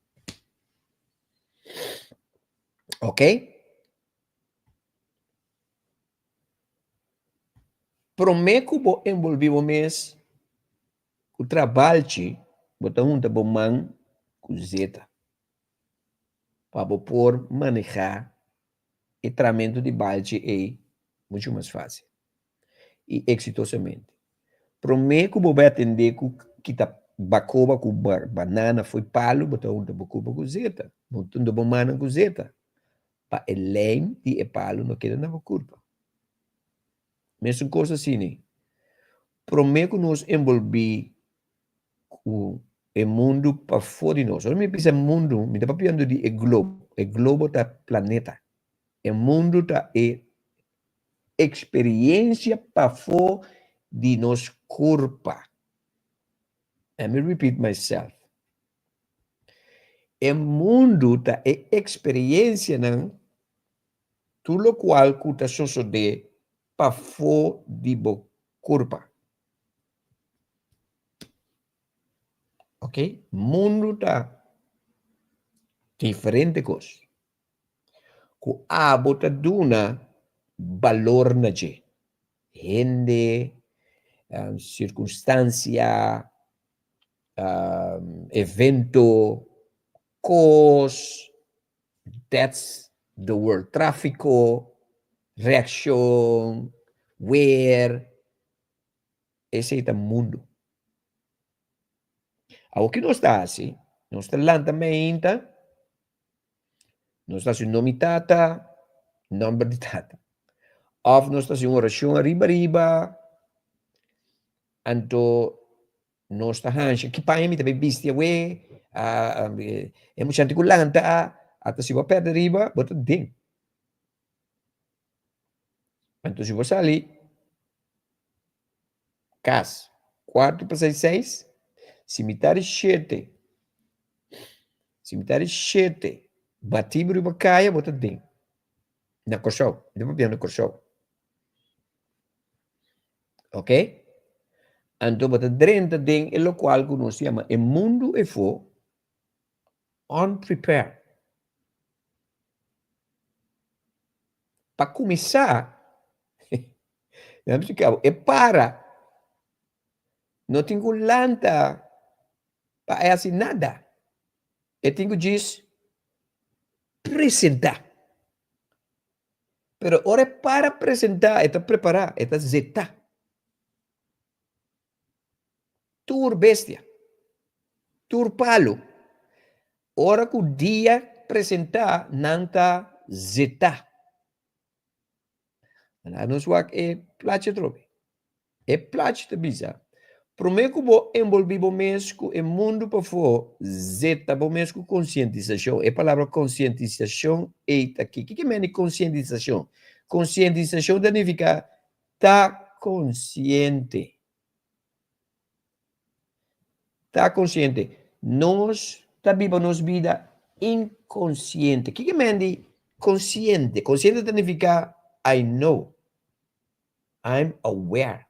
S3: Ok? Prometo vou envolver o mês o trabalho botar um da bomang com zeta para poder manejar o tratamento de balde é muito mais fácil e exitosamente. Prometo vou atender com que tá bacoba com banana foi palo botar um da bacoba com zeta, botar um da bomang com zeta para além de palo não queda na curva. Mesma coisa assim, né? Prometo nos envolver o mundo para fora de nós. Ora me pensa mundo, me está falando de globo tá planeta. O mundo tá experiência para fora de nós corpo. Let me repeat myself. O mundo tá experiência não tudo qual que tá sucede para fora de corpo. Ok? Mundo tá diferente coisa. Ku bota duna valor na je. Gente, circunstância, evento, cause, that's the word. Tráfico, reação, where. Esse é o mundo. O que nós está assim? Nós está lá também, nós está assim, nome tata, number de tata. Of nós está assim, oração riba, anto nós está hancha, que pai me também viste we, é muito anticulanta, até se vai perder riba, bota dentro. Então se você ali, cas, 4/6, cemitério 7, batido riba caia, bota dentro. Na colchão, depois vem no colchão. Ok? Então, bota dentro de lo qual que nós chama o mundo é for unprepared. Para começar, é para. Não tenho lanta para assim nada. Eu tenho diz apresentar. Pero ora para apresentar, eta preparar, eta zeta. Tur bestia. Tur palo. Ora que o dia apresentar, nanta zeta. Lá nos wak e plaatje trobe. E plaatje te bisa. Prometo bo envolvivo mesco e mundo para fora, zeta bo mesco conscientização. É palavra conscientização eita aqui. O que é conscientização? Conscientização significa tá consciente. Tá consciente. Nós tá viva nos vida inconsciente. O que é consciente? Consciente significa I know. I'm aware.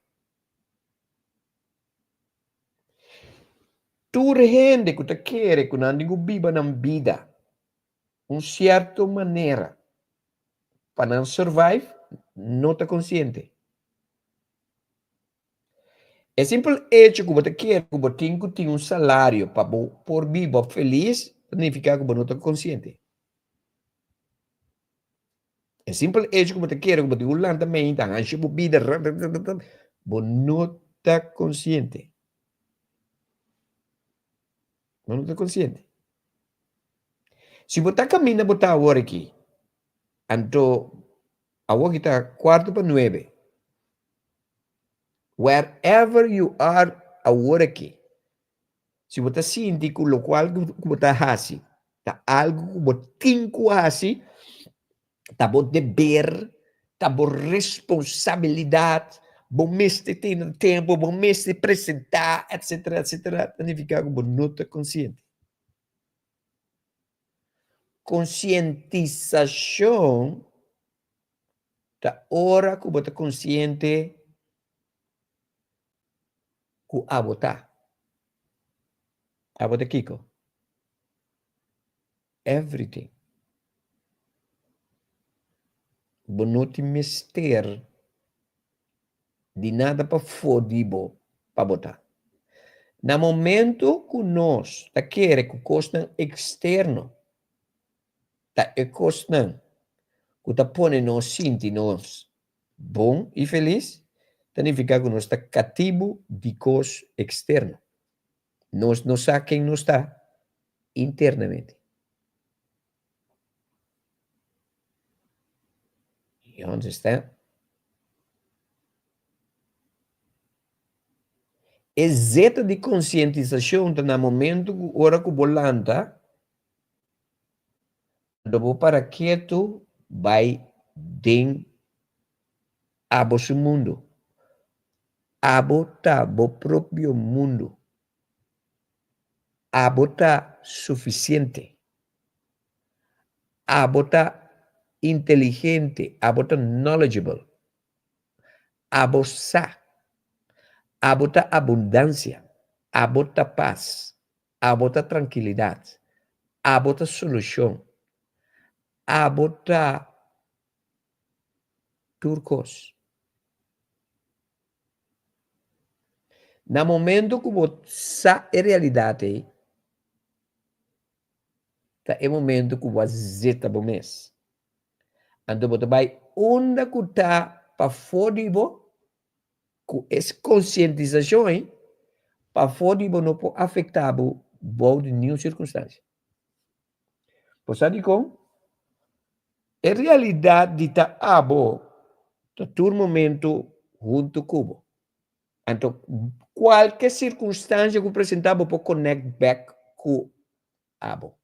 S3: Tu gente que te quer que não viva na vida certa maneira para não survive, não está consciente. É simples hecho que você quer que você tenha salário para por viver feliz, significa que você não está consciente. É simples hecho que você quer que você tenha lentamente, anche a vida, você não está consciente. Não está consciente. Se você caminha, você está agora aqui. Então, agora está 8:45. Wherever you are agora aqui. Se você sente que o qual que você está fazendo, está algo que você tem que fazer, está bom dever, está bom responsabilidade, bom mestre tem tempo, bom mestre apresentar, etc, etc, significa que você não está consciente. Conscientização da hora que você está consciente que a botar. A botar Kiko. Everything. Você não tem mistério de nada para fodibo para botar. No momento que nós queremos que custa externo, é custa que está pondo nós sentir nós bom e feliz, significa que nós está cativo de coisa externo. Nós não sabemos quem nós está internamente. You understand? Exeta de conscientização no momento que ora que volanta, do para quieto vai den abo seu mundo. Abo tá bo próprio mundo. Abo tá suficiente. Abo tá inteligente. Abo tá knowledgeable. Abo sa. Abo tá abundância. Abo tá paz. Abo tá tranquilidade. Abo tá solução. Abo tá turcos. No momento que você é realidade, é o momento que você está bom mês. Então você vai onde que está para fora de você, com essa conscientização, para fora de você não pode afetar você de nenhuma circunstância. Você diz é realidade de estar a você, todo momento junto com você. Então, qualquer circunstância que apresentar, você pode connect back com a você.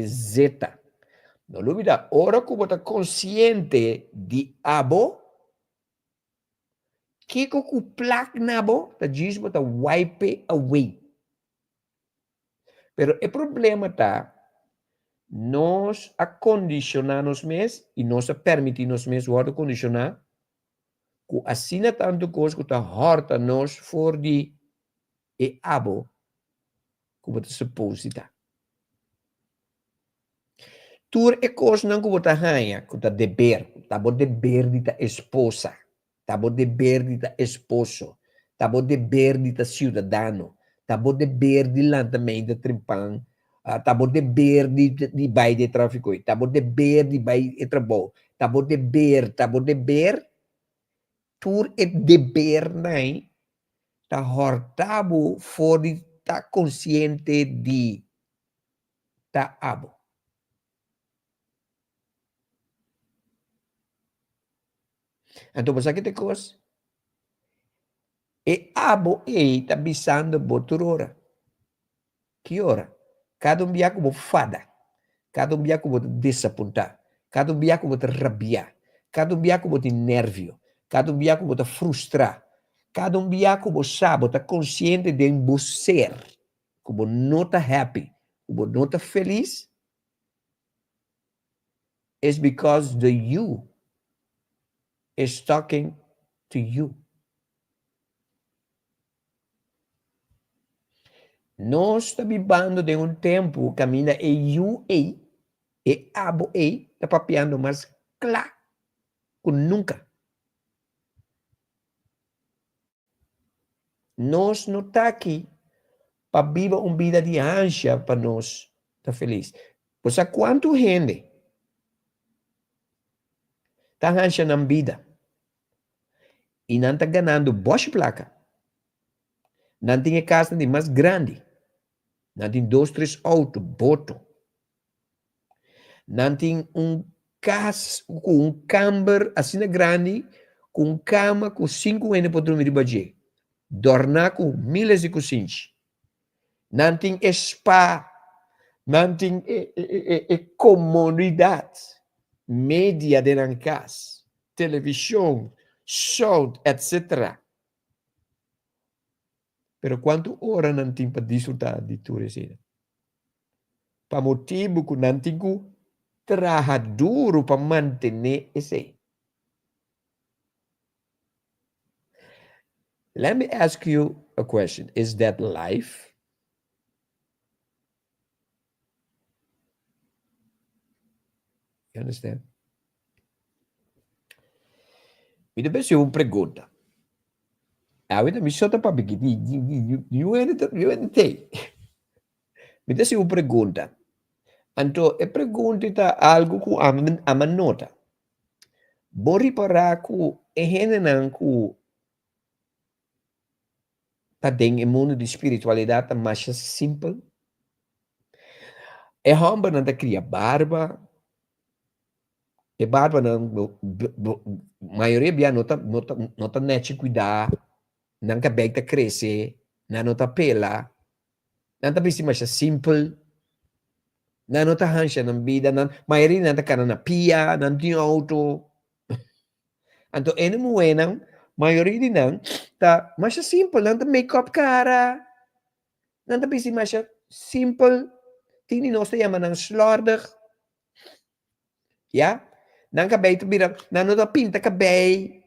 S3: Zeta. Não olvida, hora que você está consciente de abo, que o plaque na abo, tá diz que wipe away. Pero o problema tá, nós acondicionamos mesmo e nós permitimos mesmo o condicionar, que assina tanto coisa que tá horta nós for de abo, que você supõe tá. Tur é coisa não que você ganha, que você dever, tá bom dever de ta esposa, tá bom dever de ta esposo, tá bom dever de ta cidadano, tá bom dever de lá também de trimpang, Tabo de ber di bay de tráfico, tabo de ber di bay e trabalho, tabo de ber, tur et de ber nai, ta hortabo for di ta consciente di ta abo. Então, você que te cos? E abo e tá bisando boturora. Que hora? Cada dia como fada. Cada dia como desapontar. Cada dia como te rabiar. Cada dia como te nervio. Cada dia como te frustrar. Cada dia como sabe, tá consciente de você ser. Como não tá happy. Como não tá feliz. It's because the you is talking to you. Nós estamos vivendo de um tempo, caminha e you e abo está papiando mais claro que nunca. Nós não está aqui para viver uma vida de ânsia para nós estar feliz. Você quanto gente está ânsia na vida e não está ganhando boa placa. Não tem casa de mais grande. Não tem 2, 3 autos, boto. Não tem casa com câmara assim grande, com cama com 5 anos para dormir de baixo. Dormir com milhas de cozinhas. Não tem spa, não tem comodidade. Média de casa, televisão, som, etc. Pero quanto hora não tem para desfrutar de tudo isso? Para motivo que não tem que trabalhar duro para manter isso. Let me ask you a question. Is that life? You understand? Me deve ser uma pergunta. Awit mi sota pa bigiti, you ente. Me deve ser uma pergunta. Então, a pergunta está algo que a nota. Bori para que é gente que tá tem mundo de espiritualidade mais simples. É homem não tá cria barba. E barba não, maioria bia nota net cuidar. Não cabelo tá crescer, não tá pela. Não tá bem mais simples. Não tá hancha na vida, não, maioria não tá cara na pia, não tem auto. Então, ene moenang, maioria de não tá mais simples, não tá make-up cara. Não tá bem mais simple. Tini nós te chama ng slordig. Ja? Não cabelo tá bira, não tá pinta cabelo.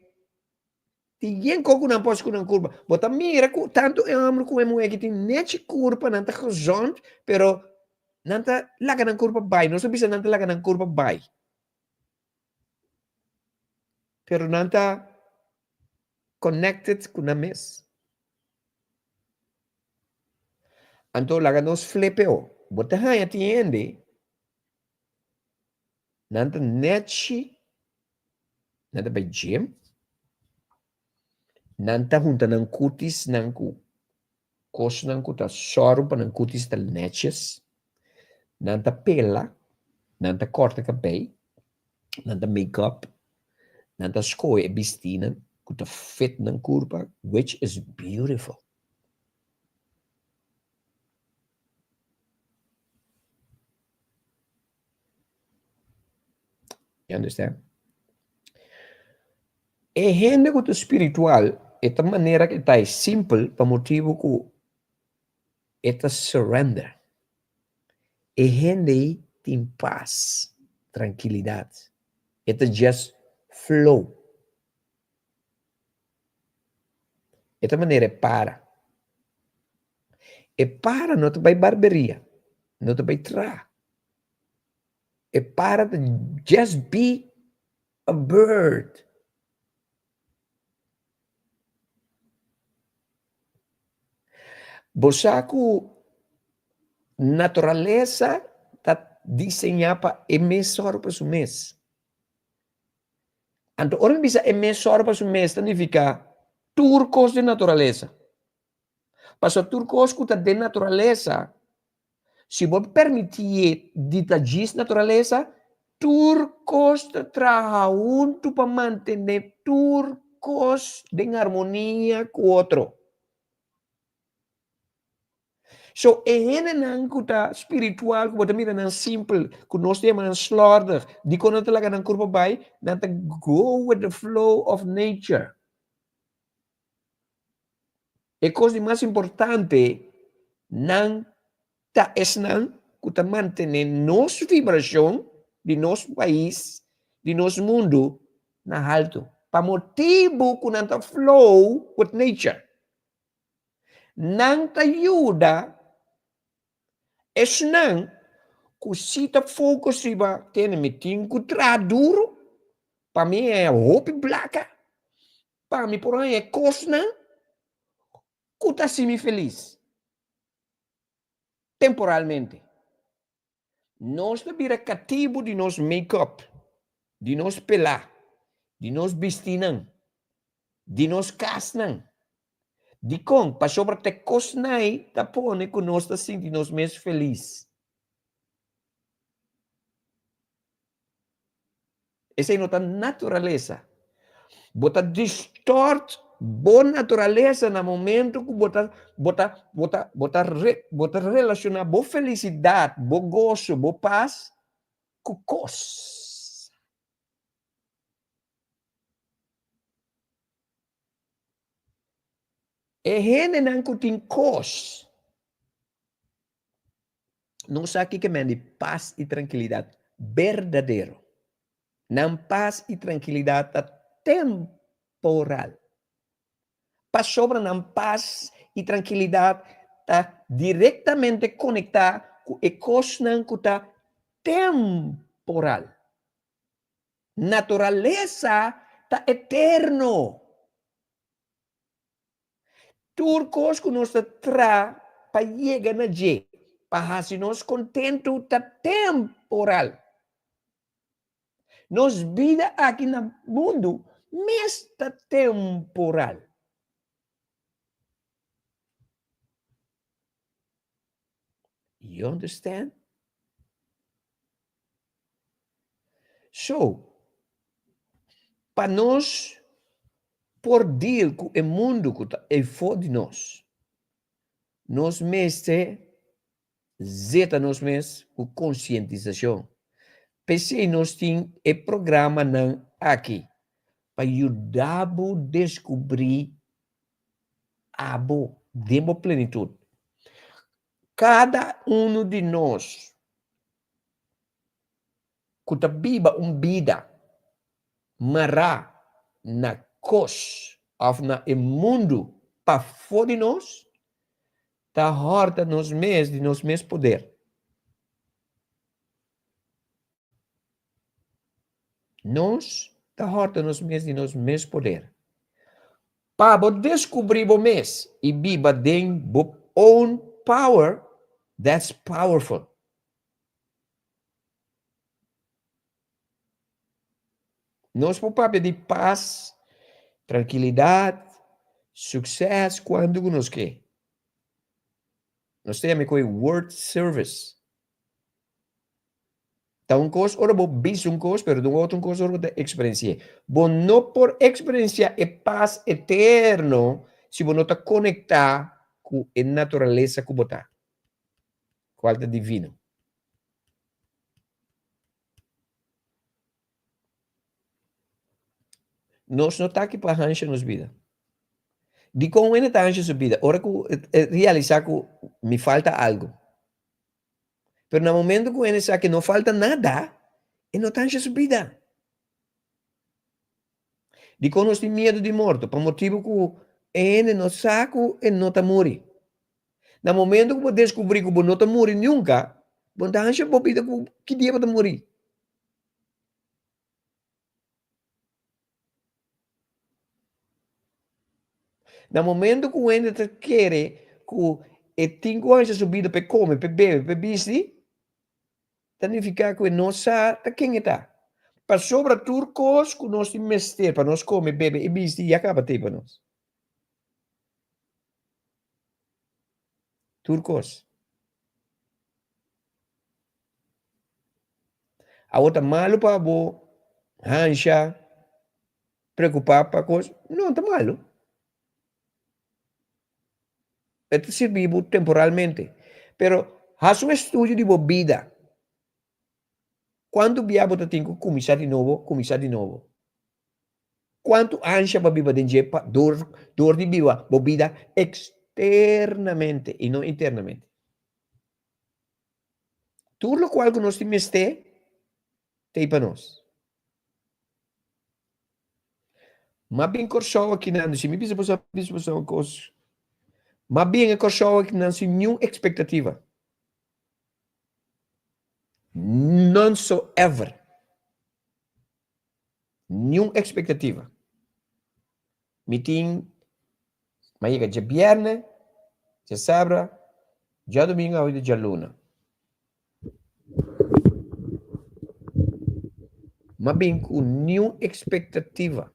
S3: Tiyen ko kung nampos ko ng kurba. Bota mira ko, tanto e amro ko e mo e kiti net kurba, não tá gezond, pero nanta laga ng kurba bay. No sabi sa nanta laga ng kurba bay. Pero nanta connected con a mes. Anto laga nos flepeo. Bota hai atiende. Nanta netchi. Nanta by gym. Nanta junta ng kutis ng ku. Kos ng ku ta sorum pa ng kutis tal netches. Nanta pela. Nanta corta cabelo. Nanta make-up. Nanta skoe e bistina. Kuta fit ng kurpa. Which is beautiful. You understand? E gente que espiritual, esta maneira que está simples, para motivo que esta surrender. E gente tem paz, tranquilidade. Esta just flow. Esta maneira para. E para não te vai barberia, não te vai tra. E para de just be a bird. Bosaku natureza está desenhada para emissor para o mês. Então, ora bisa emissor para o mês significa turcos de natureza. Para turcos que de natureza, se você permitir ditagis natureza, turcos trabalham junto para manter turcos em harmonia com o outro. So, não kuta spiritual, kuta mira nan simple, ku nós temos nan slaughter, di kono talaga nan kurba bay, nan ta go with the flow of nature. E coisa mais importante, nan ta esnan, kuta mantener nossa vibração de nosso país, de nosso mundo, na alto. Pa motivo ku nan ta flow with nature. Nan ta ajuda, esnan, kusita focus riba tene meeting ku traduro para mim é roupa placa para mim por aí é cosna kuta simi feliz temporalmente nós não vira cativo de nos make-up de nos pelar de nos vestinam de nos casnam de com para sobre te cosnai tá pone que nós tá sentindo nos mais feliz. Essa é a natureza. Bota distort boa natureza no momento que bota relacionar boa felicidade, boa gozo, boa paz com cos. E gente não tem cos. Não sabe que mande paz e tranquilidade verdadeiro. Não paz e tranquilidade temporal. Para sobra não paz e tranquilidade está diretamente conectada com a coisa que está temporal. Natureza está eterno. Tudo coisa que nós traz para chegar na G, para se nós contento está temporal. Nos vida aqui no mundo, está temporal. You understand? So, para nós poder com o mundo que é fora de nós mesmos zeta nós mesmos com conscientização. Pensei nós temos o programa não aqui para ajudar a descobrir a demo plenitude. Cada um de nós que viva vida mará na cos of na mundo para fora de nós tá horta nos mês de nos mês poder. Nós tá horta nos mês de nos mês poder. Para descobrir o mês e viva den own power, that's powerful. Nós podemos pedir paz, tranquilidade, sucesso quando nós quer. Nós temos que word service. Então, coisa, ora, vou ver um coisa, mas não outra coisa, ora, vou experienciar. Bom, não por experiência é paz eterno, se você não está conectado com a natureza que você está. Com o divino. Nós não estamos aqui para arranjar nossa vida. De como ele está arranjando sua vida, ora que realizar que me falta algo. Pero no momento que ele sabe que não falta nada, ele não está arranjando sua vida. De como nós temos medo de morte, por motivo que ele não sabe que ele não está morrer. No momento que você descobrir que você não está morrer nunca, você está arranjando a vida que dia você morrer. No momento que ele quer que e 5 anos de subida para comer, para beber, para vestir, significa que nós sabemos quem está. Para sobra turcos, que nós temos que para nós comer, beber e vestir, e acaba de para nós. Turcos. A outra malo para bo, rancha, preocupar para coisa. Não está malo. Esto sirve temporalmente. Pero haz un estudio de vida. Quanto biabo te tenho começar de novo, começar de novo. Quanto ansia para viver de dor de viva, vida externamente e não internamente. Tudo o qual que nós temos tem para nós. Mas bem corso aqui não, se me pisa uma coisa. Mas bem é corso aqui não sem nenhuma expectativa. None so ever. Nenhuma expectativa. Meeting, mas chega de viernes, de sábado, de domingo e de luna. Mas bem com nenhuma expectativa.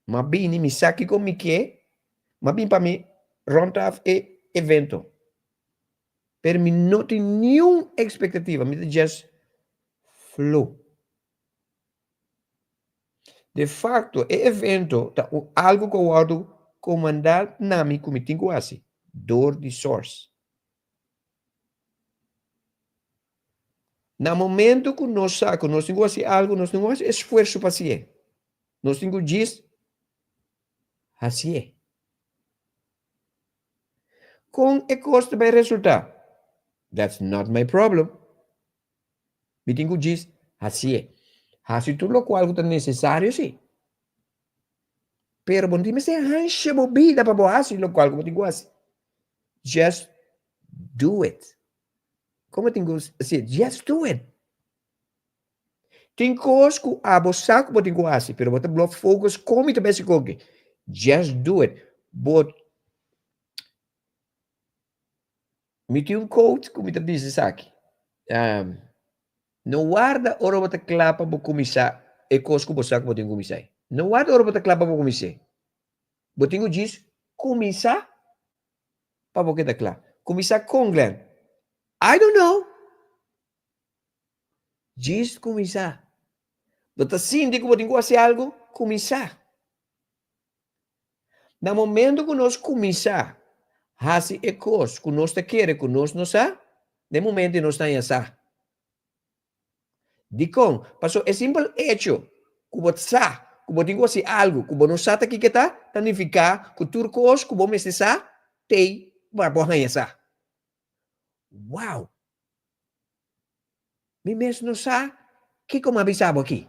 S3: Mas bem, me saque como que mas bem para mim, ronda é evento. Pero me não tem nenhuma expectativa, me just flow. De facto, é evento, tá algo que eu guardo comandar nami como tenho assim, dor de source. No momento que nós temos assim algo, nós temos esforço para fazer. Nós temos diz, assim é. Com e custo vai resultar. That's not my problem. Me tenho diz, assim é. Assim tudo o qual é necessário, sim. Pero bom dia, mas é rancha bobida para boa assim, o qual como tenho assim. Just do it. Como tenho assim, just do it. Tem coisas que a você como tenho assim, pero você bloco focus como te pensa que just do it. But me tem quote como te diz isso aqui. Não guarda hora para clapa para começar e coisas que você como tenho começar. Não guarda hora para clapa para começar. Você tenho diz começar para você tá claro. Começar com Glenn. I don't know. Diz começar. Você sente que você tem que fazer algo, começar. No momento que nós começar, fazer a coisa que nós queremos, que nós não sabemos, de momento nós estamos a de com, passou é simples hecho, que você sabe, que você tem que fazer algo, que você não sabe que está, significa que tudo coisa que você sabe, tem para você saber. Uau! Me mesmo não sabe, que como avisava aqui.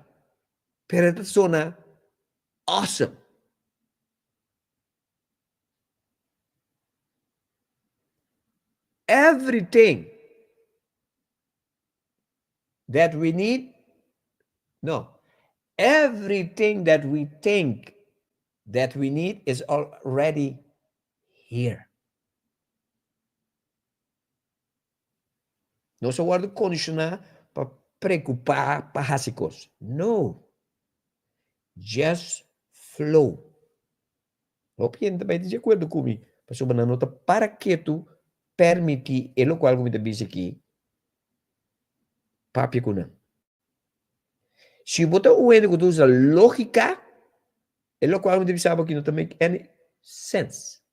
S3: Pero esta zona, awesome. Everything that we need, no, everything that we think that we need is already here. Não se guarda condicionar para preocupar para fazer coisas. No. Just flow. O cliente também de acordo comigo. Passou uma nota para que tu permitir, e o qual como te disse aqui, papi kuna. Se você usa que tu usa lógica, e o qual como te disse aqui não make any sense.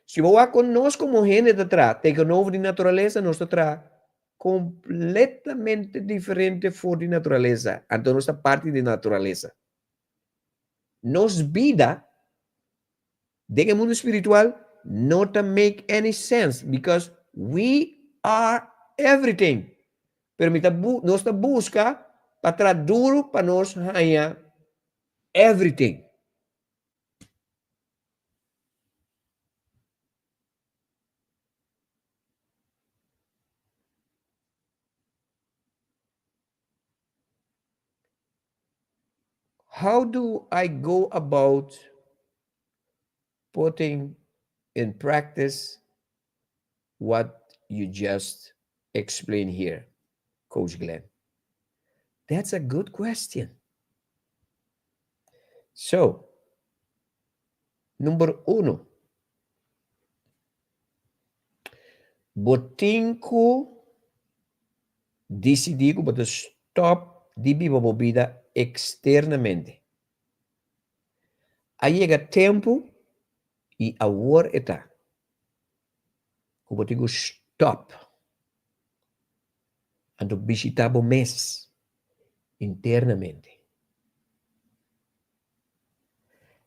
S3: Se você conosco como gente de trás, tem que novo de natureza, nós trás completamente diferente fora de natureza, então nossa parte de natureza. Nos vida, de mundo espiritual, not make any sense, because we are everything. Pero nós busca para trás duro para nós ganhar everything. how do I go about putting in practice what you just explained here, Coach Glenn? That's a good question. So, number uno, botinku decidir que você stop de viver a vida externamente. Aí chega tempo e a hora está. Que você tem que stop. Ando visitar o mês internamente.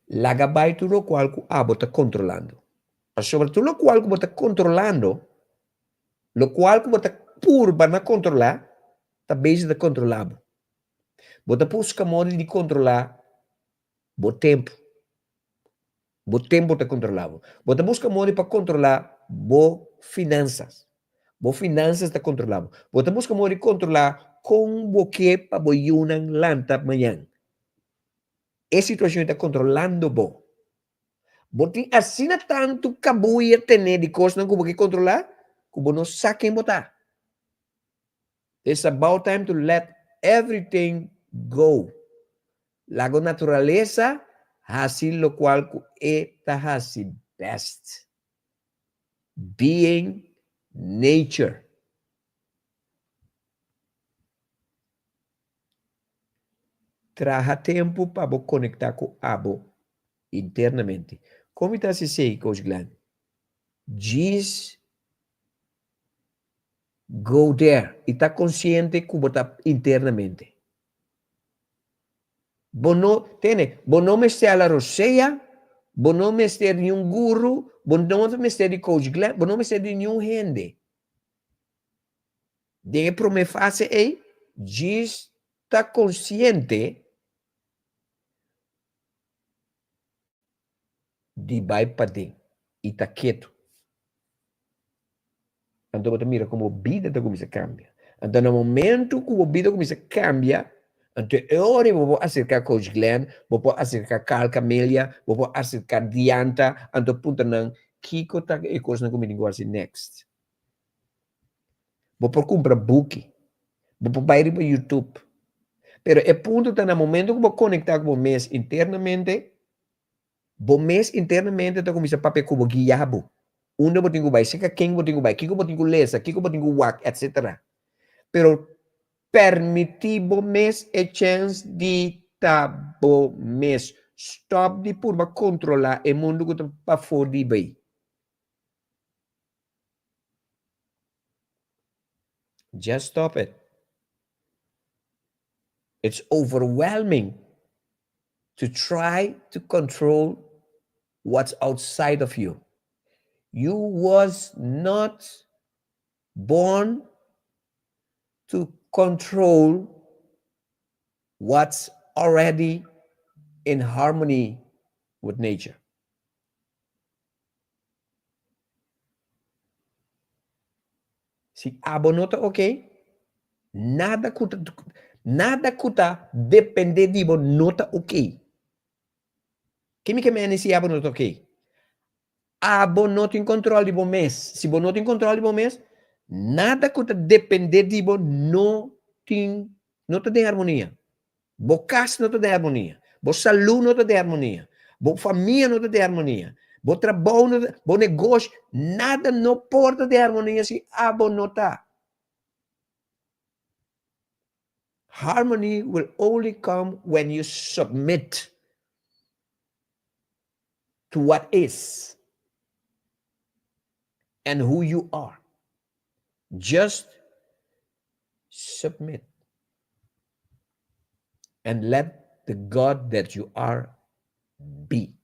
S3: Lagabai tudo o qual que a você está controlando. Sobretudo o qual que você está controlando, o qual que você por para controlar, está bem de controlar. Você busca modo de controlar o tempo. O tempo está controlado. Você busca modo para controlar as finanças. As finanças está controlado. Você busca modo de controlar com o que para você uma lanta amanhã. Essa situação está controlando você. Você assina tanto que você tem de coisas que você controlar, que você não sabe quem botar. It's about time to let everything go. La naturaleza hace lo cual esta hace best. Being nature. Traja tempo para conectar com abo internamente. Como está se sei, Coach Glenn? Just go there. E está consciente como está internamente. Bono me está la roceia, bono me está de um guru, bono me está de Coach Glenn, bono me está de nenhum gente. De pro me fase aí, just está consciente de vai para dentro e está quieto. Então você mira como a vida está começando a cambiar. Então no momento que a vida começa a cambiar, então eu vou acercar Coach Glenn, vou acercar Carl Camelia, vou acercar Dianta, então ponto não, Kiko está e coisa não comigo assim next. Vou comprar book, vou para ir para YouTube. Pero é ponto está no momento que vou conectar com o mês internamente. O mês internamente está começando a papel como guiabo. Onde eu tenho que vai, seca quem eu tenho que vai, que eu tenho que ler, que eu tenho que walk, etc. Pero permitir o mês a chance de tá o mês stop de por controlar o mundo que está para fora de bem. Just stop it. It's overwhelming to try to control what's outside of you. You was not born to control what's already in harmony with nature. Se abo não está ok, nada cuta depender de você não está ok. Quem me quer se abo não está ok? Abo não tem controle de você mesmo. Se você não tem controle de você mesmo, nada cuta depender de você não está em harmonia. Você casa não está em harmonia. Você saúde não está em harmonia. Você família não está em harmonia. Você trabalho não está, você negócio, nada não pode de harmonia se abo não está. Harmony will only come when you submit to what is and who you are. Just submit and let the God that you are be.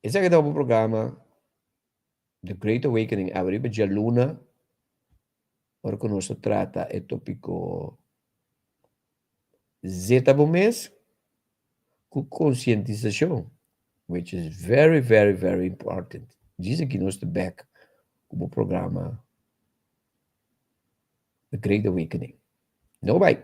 S3: Esse aqui é o programa The Great Awakening. Abrir a luna. Ora que nós trata o tópico zeta do mês com conscientização, which is very, very, very important. Diz aqui no back como programa The Great Awakening. No, bye.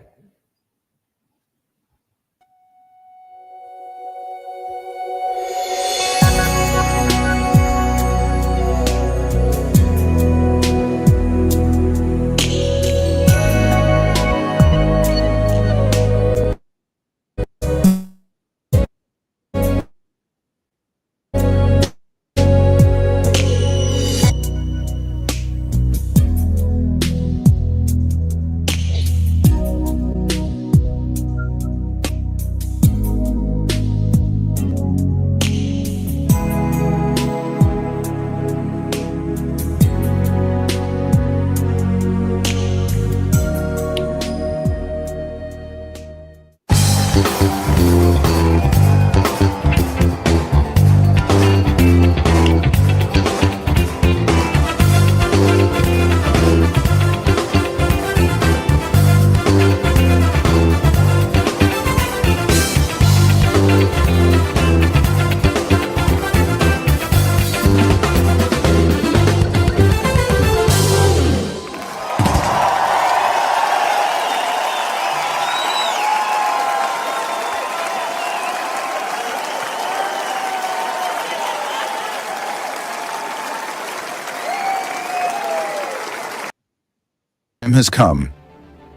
S4: Time has come.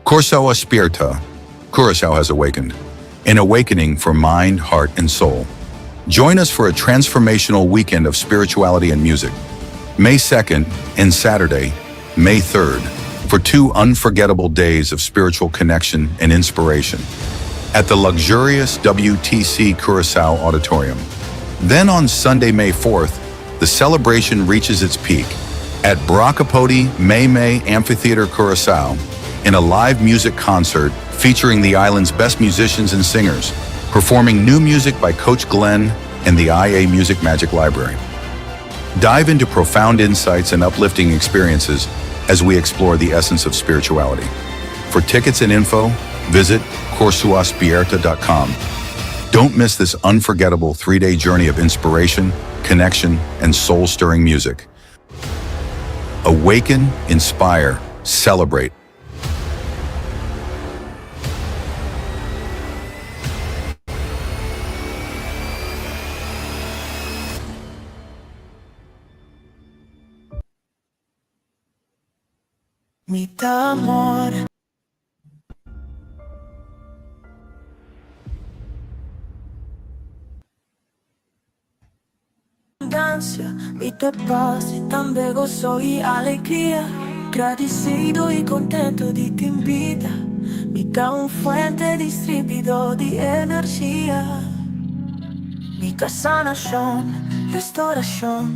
S4: Curacao Aspirta. Curacao has awakened. An awakening for mind, heart, and soul. Join us for a transformational weekend of spirituality and music. May 2nd and Saturday, May 3rd, for 2 unforgettable days of spiritual connection and inspiration at the luxurious WTC Curacao Auditorium. Then on Sunday, May 4th, the celebration reaches its peak at Bracapodi May Amphitheater Curacao in a live music concert featuring the island's best musicians and singers, performing new music by Coach Glenn and the IA Music Magic Library. Dive into profound insights and uplifting experiences as we explore the essence of spirituality. For tickets and info, visit CursaoAspierta.com. Don't miss this unforgettable 3-day journey of inspiration, connection, and soul-stirring music. Awaken, inspire, celebrate.
S5: Mi amor. Abundancia, muita paz e também gozo e alegria. Agradecido e contento de te vida. Me dá fuente distribuidor de energia. Me dá sanação, restauração,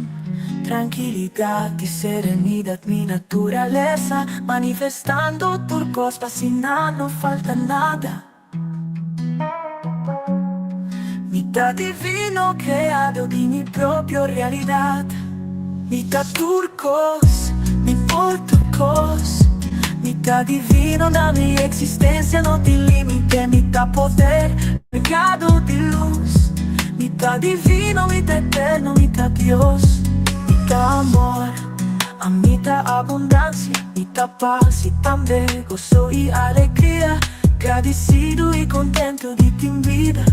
S5: tranquilidade e serenidade. Mi naturaleza manifestando por cosas sin nada, no falta nada. Mitad divino creado di mi propria realidad. Mitad turcos, mi portucos. Mitad divino da mi existencia, no te limite. Mitad poder, cargado de luz. Mitad divino, mitad eterno, mitad Dios. Mitad amor, a mitad abundancia. Mitad paz y también gozo y alegría. Agradecido y contento de ti en vida.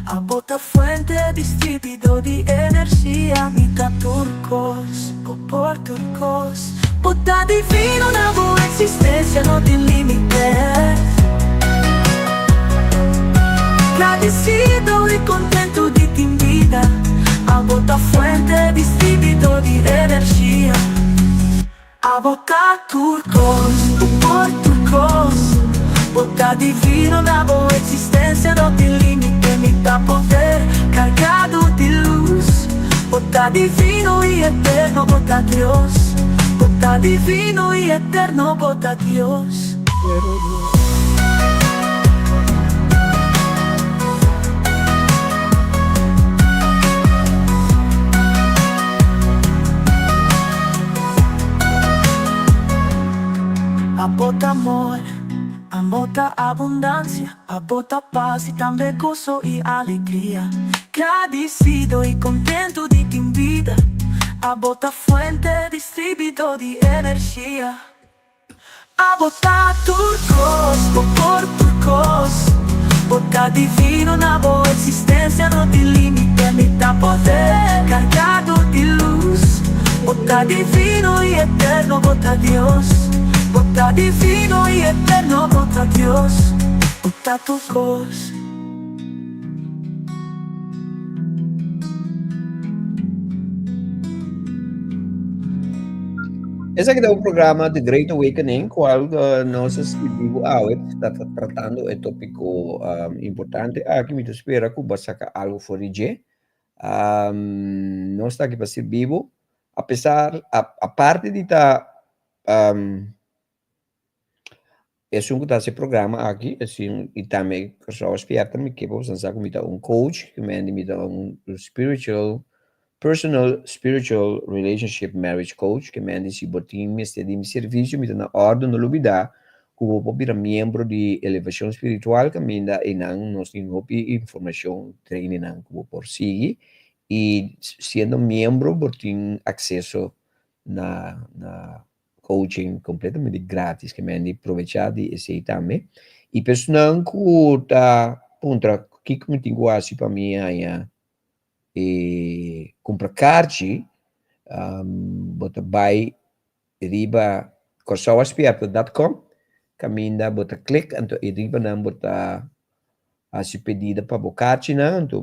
S5: A bota fuente distribuidor de energia. Mitad turcos, por turcos. Bota divino na boa existência, não tem limites. Agradecido e contento de ti em vida. A bota fuente distribuidor de energia. A bota turcos, por turcos. Bota divino na boa existência, não tem limite. Mitad poder, cargado de luz. Bota divino y eterno, bota Dios. Bota divino y eterno, bota Dios. A bota amor, a bota abundância, a bota paz e também gozo e alegria. Agradecido e contento de ti em vida. A bota fuente distribuidor de energia. A botar turcos, por turcos. Botar divino na boa existência, não tem limite, me dá poder, carregado de luz. Botar divino e eterno, botar Deus. Botar divino e eterno, botar Deus. Botar turcos.
S3: Esse aqui é o programa The Great Awakening, qual nós escrevemos está tratando o tópico importante. Aqui me espera que vai sacar algo fora de nós está aqui para ser vivo, apesar a parte de estar esse esse programa aqui, assim, e também que só esperta me que vamos pensar como um coach, que me dá spiritual personal spiritual relationship marriage coach, que me diz botim me de serviço me na ordem no lubida como vou virar membro de elevação espiritual que me dá e não nós temos informação training não como por seguir e sendo membro botim acesso na coaching completamente grátis que me aproveitar de esse também e pessoal que tá contra que me tenho assim para mim aí e compra carte bota vai riba corsoaspierto.com caminha bota click então e riba não bota a se pedida para bocarte não então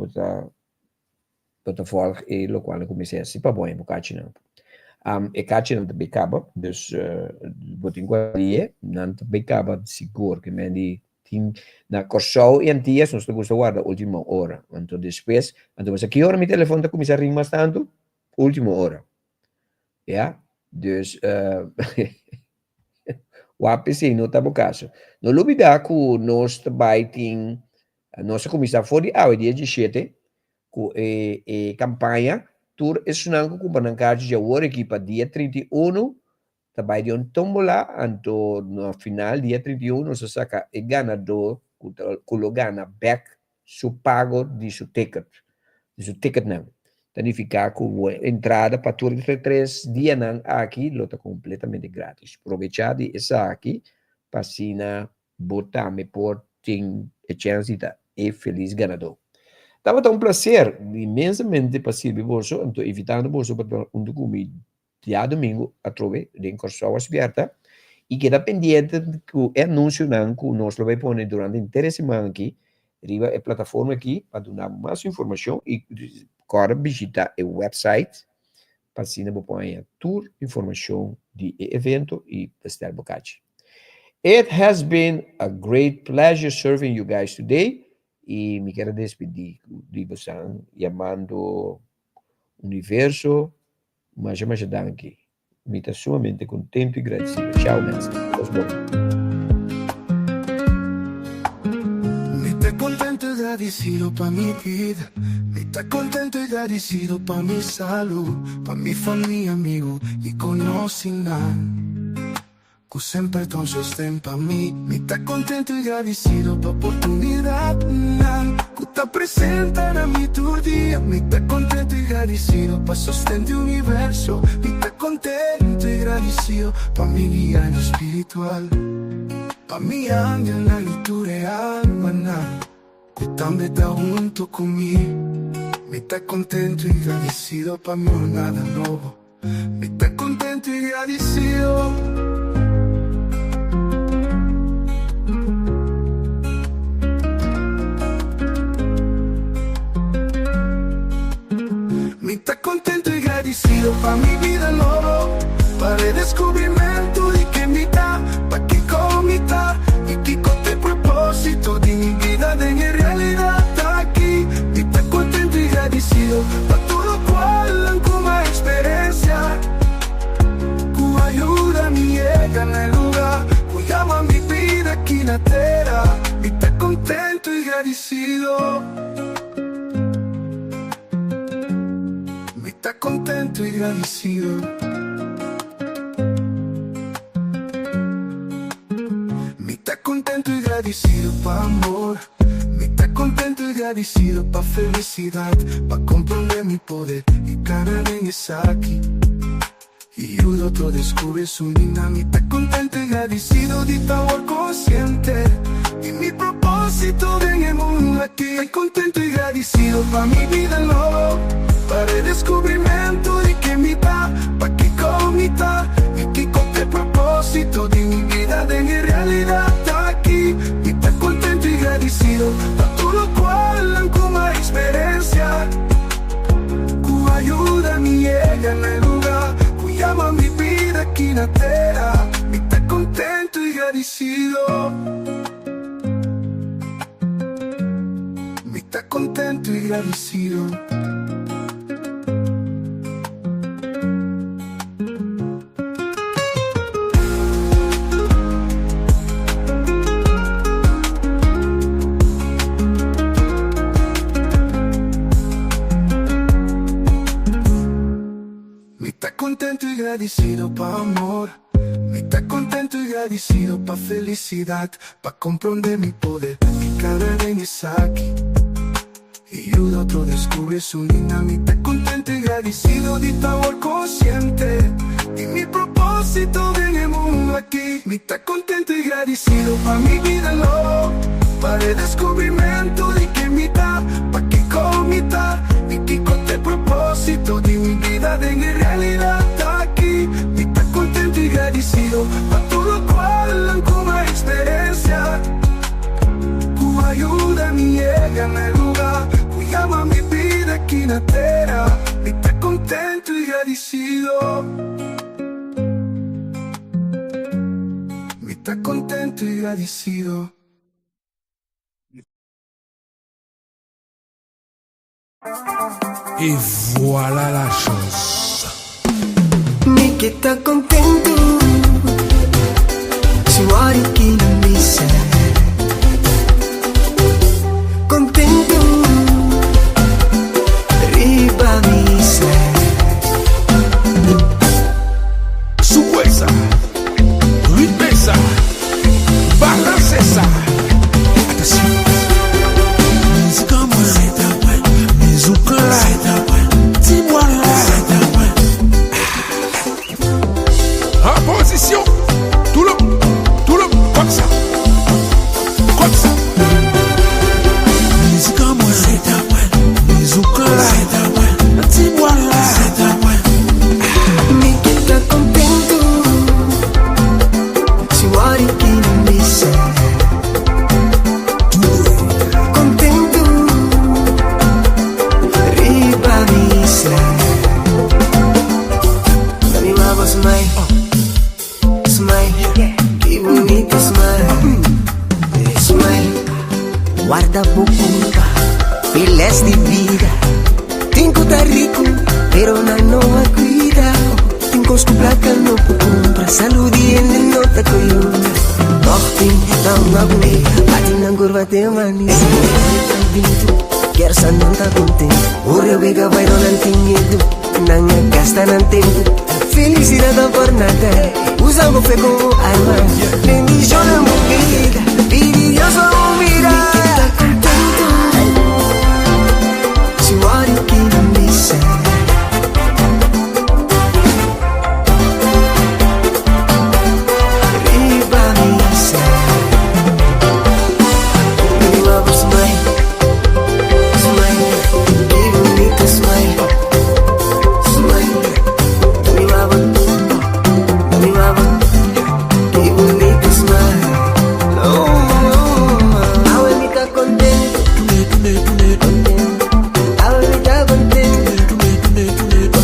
S3: bota volg e lo qual comecei assim para bom bocarte não e carte não te acaba dus bota em quadrilha não te acaba seguro que me na Corsou e Antias nós temos que guardar a última hora. Então, depois, mas aqui hora meu telefone está começando a ring mais tanto, última hora. Ja? Dus, o APC não está no caso. Não olvidar que nós também tem, nós começamos fora de dia 17, com a campanha, tour essunango com banancard de hora aqui para dia 31, também de tombola, então no final, dia 31, nós saca o ganador, que o gana back, seu pago de seu ticket não. Significa que a entrada para tour de 3 dias aqui, está completamente grátis. Aproveitar de essa aqui, para assim, botar me por tem a chance de e feliz ganador. Estava um prazer imensamente para servir bolso, então evitando bolso para documento. Dia domingo, a trove de Corsou Aspierta, e queda pendente que o anúncio que nós vai pôr durante a inteira semana aqui, arriba a plataforma aqui, para dar mais informação, e agora visitar o website, para assim não pôr tour informação de evento e estar bocate. It has been a great pleasure serving you guys today, e me quero despedir de vocês, chamando Universo, mas aqui. Me está sumamente contente e agradecido. Tchau, mestre.
S1: Me está contento y agradecido pa' mi vida. Me está contento y agradecido pa' mi salud, pa' mi familia, amigo y conocimiento. Que sempre tão sostém pra mim. Me tá contente e agradecido pra oportunidade que tá presente na minha todo dia. Me tá contente e agradecido pra sostém do universo. Me tá contente e agradecido pra minha guia no espiritual, pra minha ángel na leitura e alma que também tá junto comigo. Me tá contente e agradecido pra mim nada novo. Me tá contente e agradecido. Me está contento y agradecido pa' mi vida nuevo, para el descubrimiento de que me da, pa' que comita y que con el propósito de mi vida de mi realidad está aquí. Me está contento y agradecido pa' todo cual como experiencia, que ayuda a mi llega en el lugar, que llama mi vida aquí en la tierra. Me está contento y agradecido. Está contento y agradecido. Me está contento y agradecido pa' amor. Me está contento y agradecido pa' felicidad, pa' comprender mi poder y cara en esa aquí. y el otro descubre su dinamita. Contento y agradecido de estar consciente y mi propósito en el mundo aquí. Contento y agradecido pa' mi vida no, para el descubrimiento de que mitad, pa' que comita y que con el propósito de mi vida de mi realidad está aquí. Y está contento y agradecido pa' todo lo cual han como experiencia, cu ayuda mi llega en el lugar, cu llama mi vida aquí en la tierra. Y está contento y agradecido. Está contento y agradecido. Me está contento y agradecido pa' amor. Me está contento y agradecido pa' felicidad, pa' comprender mi poder, mi cara de Misaki. Y el otro descubre su dinamita. Contento y agradecido de estar consciente y mi propósito en el mundo aquí. Me está contento y agradecido pa' mi vida no, para el descubrimiento de que mitad, pa' que comita y que con el propósito de mi vida de mi realidad está aquí. Me está contento y agradecido pa' todo lo cual han como experiencia, tu ayuda me llega en el lugar, llama mi vida aquí en la tierra. Me está contento y agradecido. Me está contento y agradecido.
S6: Et voilà la chose.
S5: Mi que está contento, si guardi chi non mi sa. Contento, riba mi sa.
S6: Sueza, ritmeza, balanceza. Attention. Musique en moi, c'est un point. Musique là, c'est un point. Dis-moi là, c'est un point. En position, tout le comme ça. Comme ça. Musique en moi, c'est un point. Musique là, c'est un point. Dis-moi là, c'est un point.
S5: Mi che sta contento, si guardi chi non mi sa. Contento, riba mi sa. Mi mamma smile, smile, che bonito smile. Smile, guarda bocuta, files di vida. Tinko tá rico, pero na nova cuida. Tinko skuplaka no pukumpra, saludi ele no tá coyuna. Tochting, tão agune, bate na curva teu manis. Quer sa não tá contente, o rio vega vai no nantinhedo. Nanga gasta nan tempo, felicidade por nada. Usa o fé como arma, bendición en mi vida, pidi Dios a mirar. Si guardi chi non mi sa. Riba mi sa. Mi mamma smile, smile, che bonito smile. Smile, mi mamma, che bonito smile. Oh, ahora mi está contento, ahora mi está contento, contento.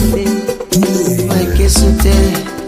S5: Ay, que sucede.